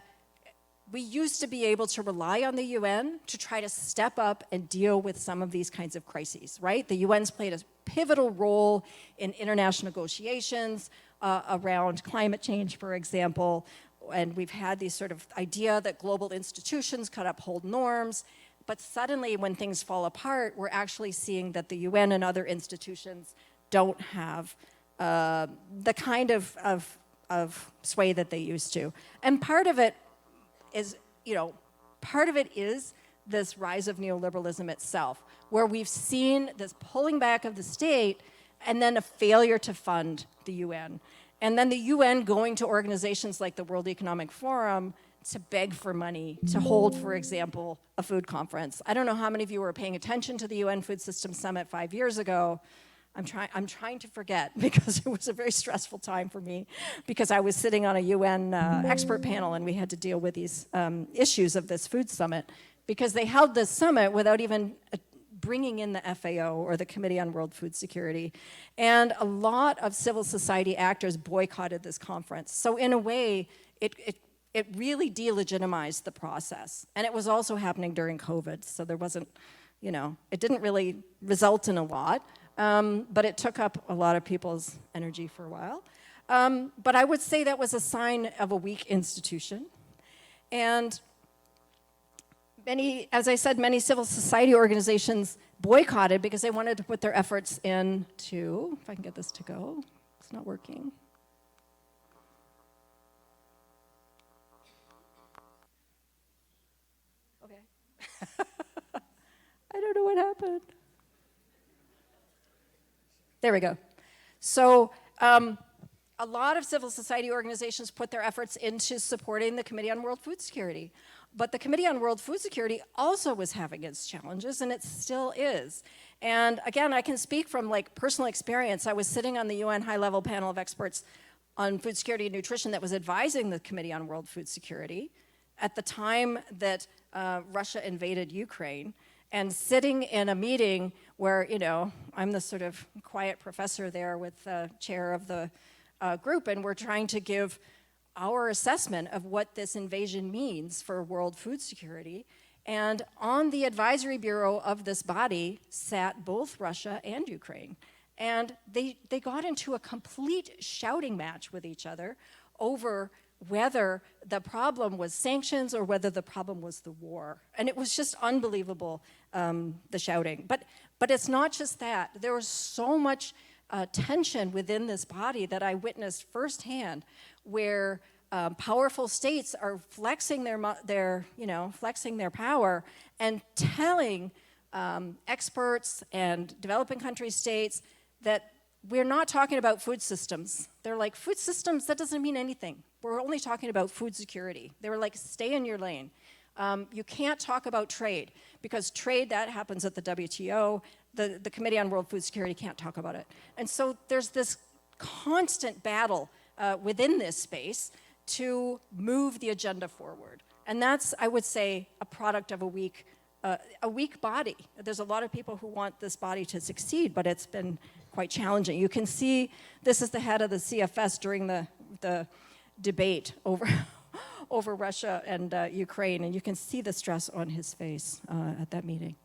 we used to be able to rely on the UN to try to step up and deal with some of these kinds of crises, right? The UN's played a pivotal role in international negotiations around climate change, for example, and we've had this sort of idea that global institutions could uphold norms. But suddenly, when things fall apart, we're actually seeing that the UN and other institutions don't have the kind of sway that they used to. And part of it is, this rise of neoliberalism itself, where we've seen this pulling back of the state and then a failure to fund the UN. And then the UN going to organizations like the World Economic Forum to beg for money, to hold, for example, a food conference. I don't know how many of you were paying attention to the UN Food Systems Summit 5 years ago. I'm trying to forget, because it was a very stressful time for me, because I was sitting on a UN expert panel and we had to deal with these issues of this food summit, because they held this summit without even bringing in the FAO, or the Committee on World Food Security. And a lot of civil society actors boycotted this conference. So in a way, it really delegitimized the process. And it was also happening during COVID, so there wasn't, it didn't really result in a lot, but it took up a lot of people's energy for a while. But I would say that was a sign of a weak institution. And as I said, many civil society organizations boycotted because they wanted to put their efforts into, if I can get this to go, it's not working. Okay. I don't know what happened. There we go. So a lot of civil society organizations put their efforts into supporting the Committee on World Food Security. But the Committee on World Food Security also was having its challenges, and it still is. And again, I can speak from personal experience. I was sitting on the UN high-level panel of experts on food security and nutrition that was advising the Committee on World Food Security at the time that Russia invaded Ukraine, and sitting in a meeting where, I'm the sort of quiet professor there with the chair of the group, and we're trying to give our assessment of what this invasion means for world food security. And on the advisory bureau of this body sat both Russia and Ukraine. And they got into a complete shouting match with each other over whether the problem was sanctions or whether the problem was the war. And it was just unbelievable, the shouting. But it's not just that. There was so much tension within this body that I witnessed firsthand, where powerful states are flexing their power and telling experts and developing country states that we're not talking about food systems. They're like, food systems, that doesn't mean anything. We're only talking about food security. They were like, stay in your lane. You can't talk about trade, because trade, that happens at the WTO. The Committee on World Food Security can't talk about it. And so there's this constant battle within this space to move the agenda forward. And that's, I would say, a product of a weak body. There's a lot of people who want this body to succeed, but it's been quite challenging. You can see this is the head of the CFS during the debate over Russia and Ukraine, and you can see the stress on his face at that meeting.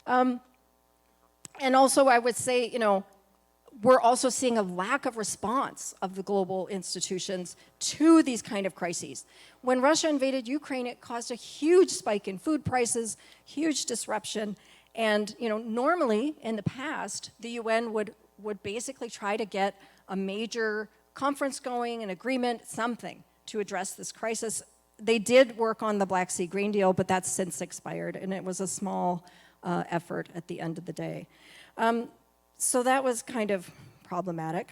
And also, I would say, we're also seeing a lack of response of the global institutions to these kind of crises. When Russia invaded Ukraine, it caused a huge spike in food prices, huge disruption, and normally in the past, the UN would basically try to get a major conference going, an agreement, something to address this crisis. They did work on the Black Sea Green Deal, but that's since expired, and it was a small effort at the end of the day. So that was kind of problematic.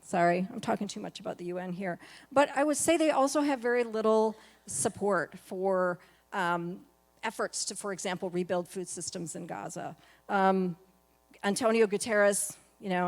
Sorry, I'm talking too much about the UN here. But I would say they also have very little support for efforts to, for example, rebuild food systems in Gaza. Antonio Guterres,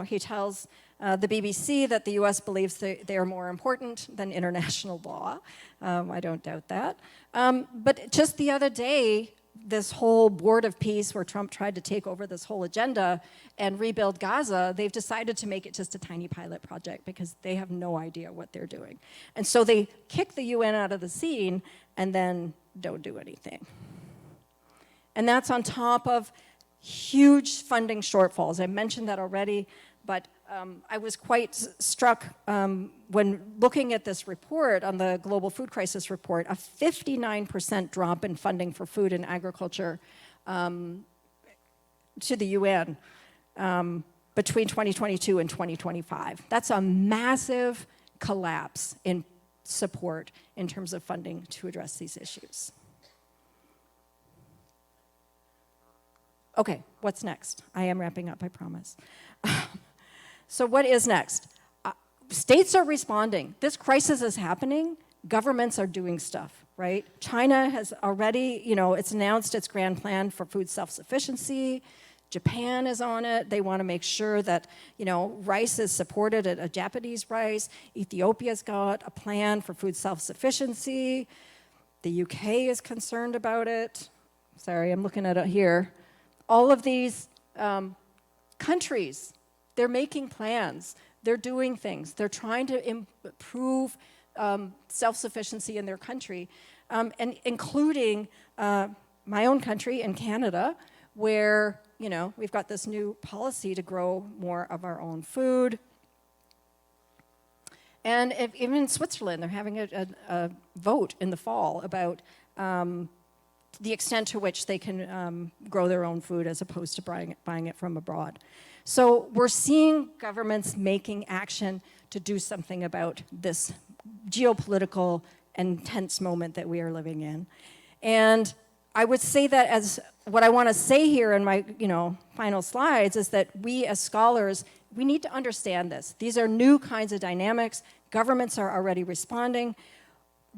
he tells the BBC that the US believes they are more important than international law. I don't doubt that. But just the other day, this whole board of peace where Trump tried to take over this whole agenda and rebuild Gaza, they've decided to make it just a tiny pilot project because they have no idea what they're doing. And so they kick the UN out of the scene and then don't do anything. And that's on top of huge funding shortfalls. I mentioned that already, but I was quite struck when looking at this report on the Global Food Crisis Report, a 59% drop in funding for food and agriculture to the UN between 2022 and 2025. That's a massive collapse in support in terms of funding to address these issues. Okay, what's next? I am wrapping up, I promise. So what is next? States are responding. This crisis is happening. Governments are doing stuff, right? China has already, it's announced its grand plan for food self-sufficiency. Japan is on it. They want to make sure that, rice is supported at a Japanese rice. Ethiopia's got a plan for food self-sufficiency. The UK is concerned about it. Sorry, I'm looking at it here. All of these countries, they're making plans. They're doing things. They're trying to improve self-sufficiency in their country, and including my own country in Canada, where we've got this new policy to grow more of our own food. And even in Switzerland, they're having a vote in the fall about the extent to which they can grow their own food as opposed to buying it from abroad. So we're seeing governments making action to do something about this geopolitical and tense moment that we are living in. And I would say that as what I want to say here in my final slides is that we as scholars, we need to understand this. These are new kinds of dynamics. Governments are already responding.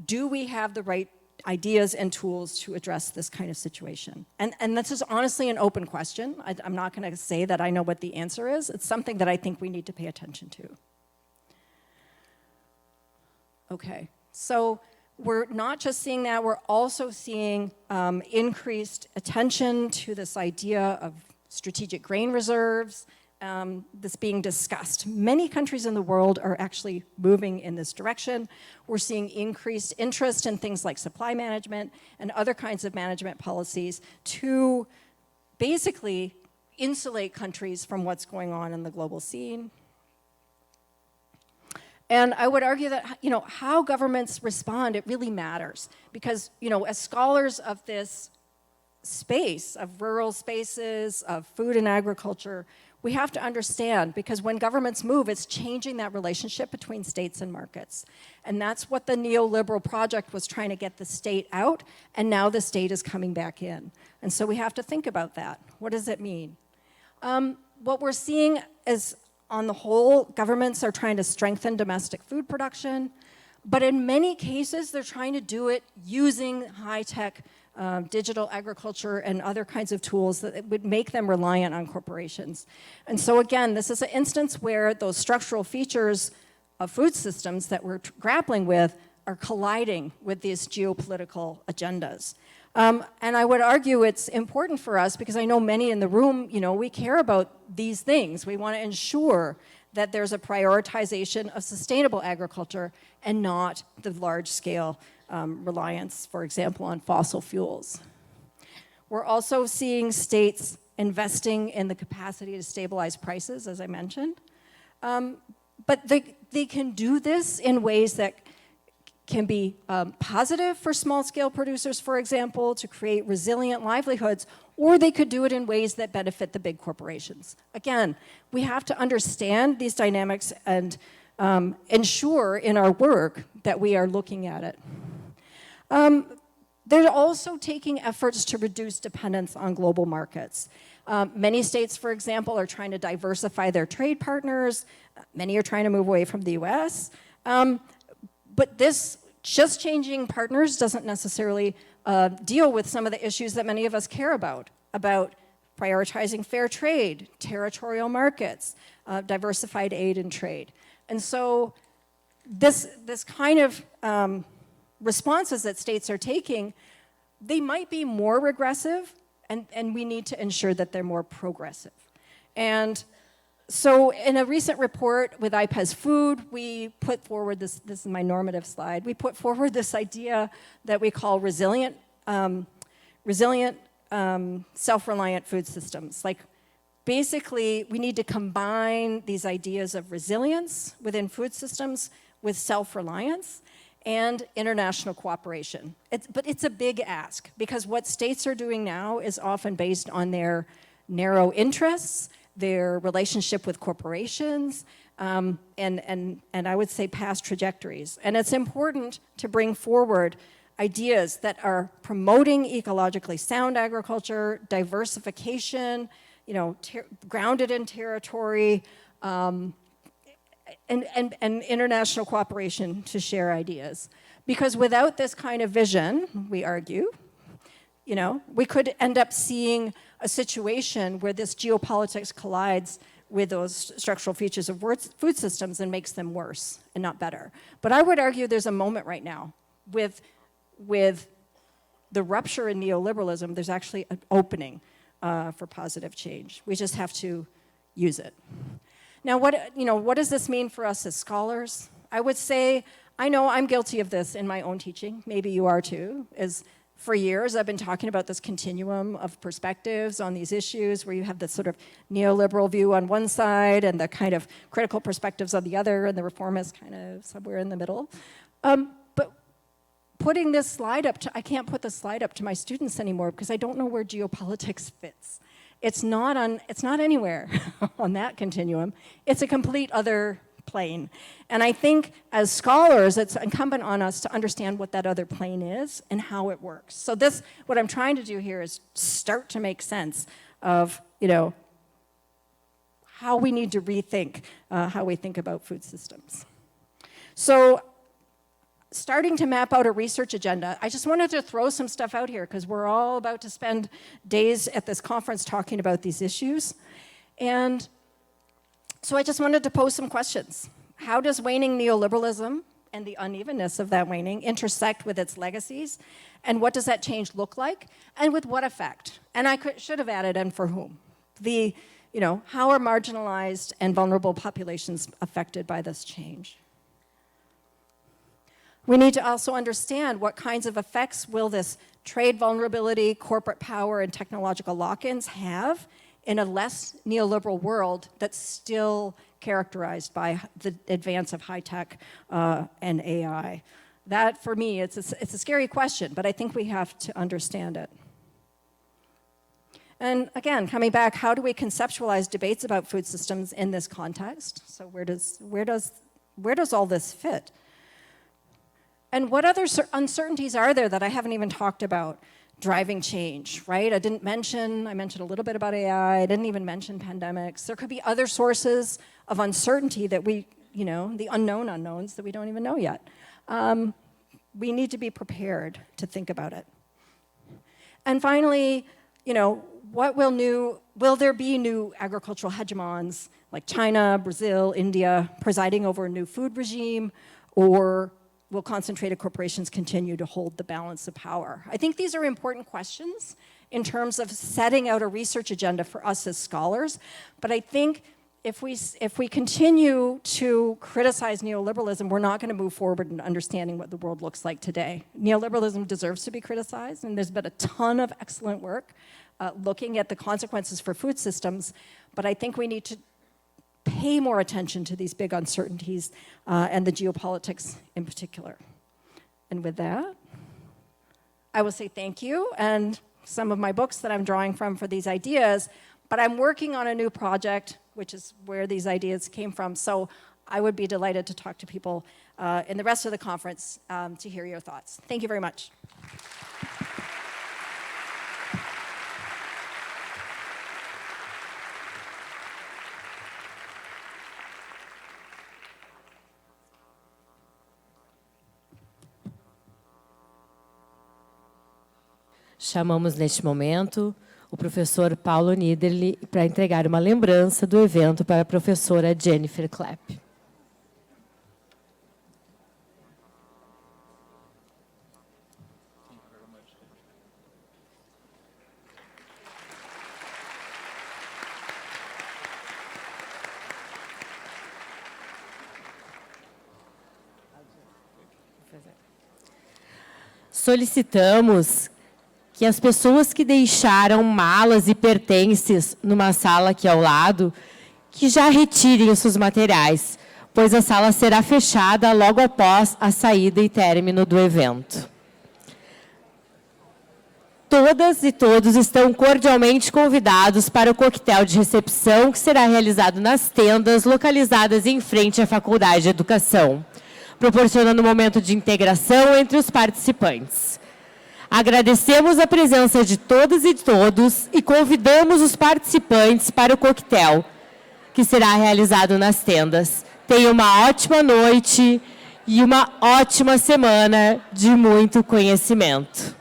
Do we have the right ideas and tools to address this kind of situation? And this is honestly an open question. I'm not going to say that I know what the answer is. It's something that I think we need to pay attention to. Okay, so we're not just seeing that, we're also seeing increased attention to this idea of strategic grain reserves, this being discussed. Many countries in the world are actually moving in this direction. We're seeing increased interest in things like supply management and other kinds of management policies to basically insulate countries from what's going on in the global scene. And I would argue that, how governments respond, it really matters. Because, as scholars of this space, of rural spaces, of food and agriculture, we have to understand, because when governments move, it's changing that relationship between states and markets. And that's what the neoliberal project was trying to get the state out, and now the state is coming back in. And so we have to think about that. What does it mean? What we're seeing is, on the whole, governments are trying to strengthen domestic food production, but in many cases, they're trying to do it using high-tech digital agriculture and other kinds of tools that would make them reliant on corporations. And so again, this is an instance where those structural features of food systems that we're grappling with are colliding with these geopolitical agendas. And I would argue it's important for us, because I know many in the room, we care about these things. We want to ensure that there's a prioritization of sustainable agriculture and not the large-scale reliance, for example, on fossil fuels. We're also seeing states investing in the capacity to stabilize prices, as I mentioned. But they can do this in ways that can be positive for small-scale producers, for example, to create resilient livelihoods, or they could do it in ways that benefit the big corporations. Again, we have to understand these dynamics and ensure in our work that we are looking at it. They're also taking efforts to reduce dependence on global markets. Many states, for example, are trying to diversify their trade partners. Many are trying to move away from the US. But this just changing partners doesn't necessarily deal with some of the issues that many of us care about prioritizing fair trade, territorial markets, diversified aid and trade. And so this kind of responses that states are taking, they might be more regressive, and we need to ensure that they're more progressive. And so in a recent report with IPES-Food, we put forward this is my normative slide, we put forward this idea that we call resilient self-reliant food systems. Like, basically, we need to combine these ideas of resilience within food systems with self-reliance and international cooperation. But it's a big ask, because what states are doing now is often based on their narrow interests, their relationship with corporations, and I would say past trajectories. And it's important to bring forward ideas that are promoting ecologically sound agriculture, diversification, grounded in territory, and international cooperation to share ideas. Because without this kind of vision, we argue, we could end up seeing a situation where this geopolitics collides with those structural features of food systems and makes them worse and not better. But I would argue there's a moment right now with the rupture in neoliberalism, there's actually an opening for positive change. We just have to use it. Now, what does this mean for us as scholars? I would say, I know I'm guilty of this in my own teaching, maybe you are too, for years I've been talking about this continuum of perspectives on these issues where you have this sort of neoliberal view on one side and the kind of critical perspectives on the other, and the reformist kind of somewhere in the middle. But putting this slide up, I can't put this slide up to my students anymore because I don't know where geopolitics fits. It's not anywhere on that continuum. It's a complete other plane. And I think as scholars, it's incumbent on us to understand what that other plane is and how it works. So what I'm trying to do here is start to make sense of, how we need to rethink how we think about food systems. So starting to map out a research agenda, I just wanted to throw some stuff out here because we're all about to spend days at this conference talking about these issues. And so I just wanted to pose some questions. How does waning neoliberalism and the unevenness of that waning intersect with its legacies? And what does that change look like? And with what effect? And I should have added, and for whom? How are marginalized and vulnerable populations affected by this change? We need to also understand what kinds of effects will this trade vulnerability, corporate power, and technological lock-ins have in a less neoliberal world that's still characterized by the advance of high tech and AI. That, for me, it's a scary question, but I think we have to understand it. And again, coming back, how do we conceptualize debates about food systems in this context? So where does all this fit? And what other uncertainties are there that I haven't even talked about driving change, right? I mentioned a little bit about AI. I didn't even mention pandemics. There could be other sources of uncertainty that the unknown unknowns that we don't even know yet. We need to be prepared to think about it. And finally, will there be new agricultural hegemons like China, Brazil, India, presiding over a new food regime, or will concentrated corporations continue to hold the balance of power? I think these are important questions in terms of setting out a research agenda for us as scholars, but I think if we continue to criticize neoliberalism, we're not going to move forward in understanding what the world looks like today. Neoliberalism deserves to be criticized, and there's been a ton of excellent work looking at the consequences for food systems, but I think we need to pay more attention to these big uncertainties and the geopolitics in particular. And with that, I will say thank you, and some of my books that I'm drawing from for these ideas, but I'm working on a new project, which is where these ideas came from, so I would be delighted to talk to people in the rest of the conference to hear your thoughts. Thank you very much. Chamamos neste momento o professor Paulo Niederli para entregar uma lembrança do evento para a professora Jennifer Clapp. Solicitamos que as pessoas que deixaram malas e pertences numa sala aqui ao lado, que já retirem os seus materiais, pois a sala será fechada logo após a saída e término do evento. Todas e todos estão cordialmente convidados para o coquetel de recepção, que será realizado nas tendas localizadas em frente à Faculdade de Educação, proporcionando um momento de integração entre os participantes. Agradecemos a presença de todas e de todos e convidamos os participantes para o coquetel, que será realizado nas tendas. Tenha uma ótima noite e uma ótima semana de muito conhecimento.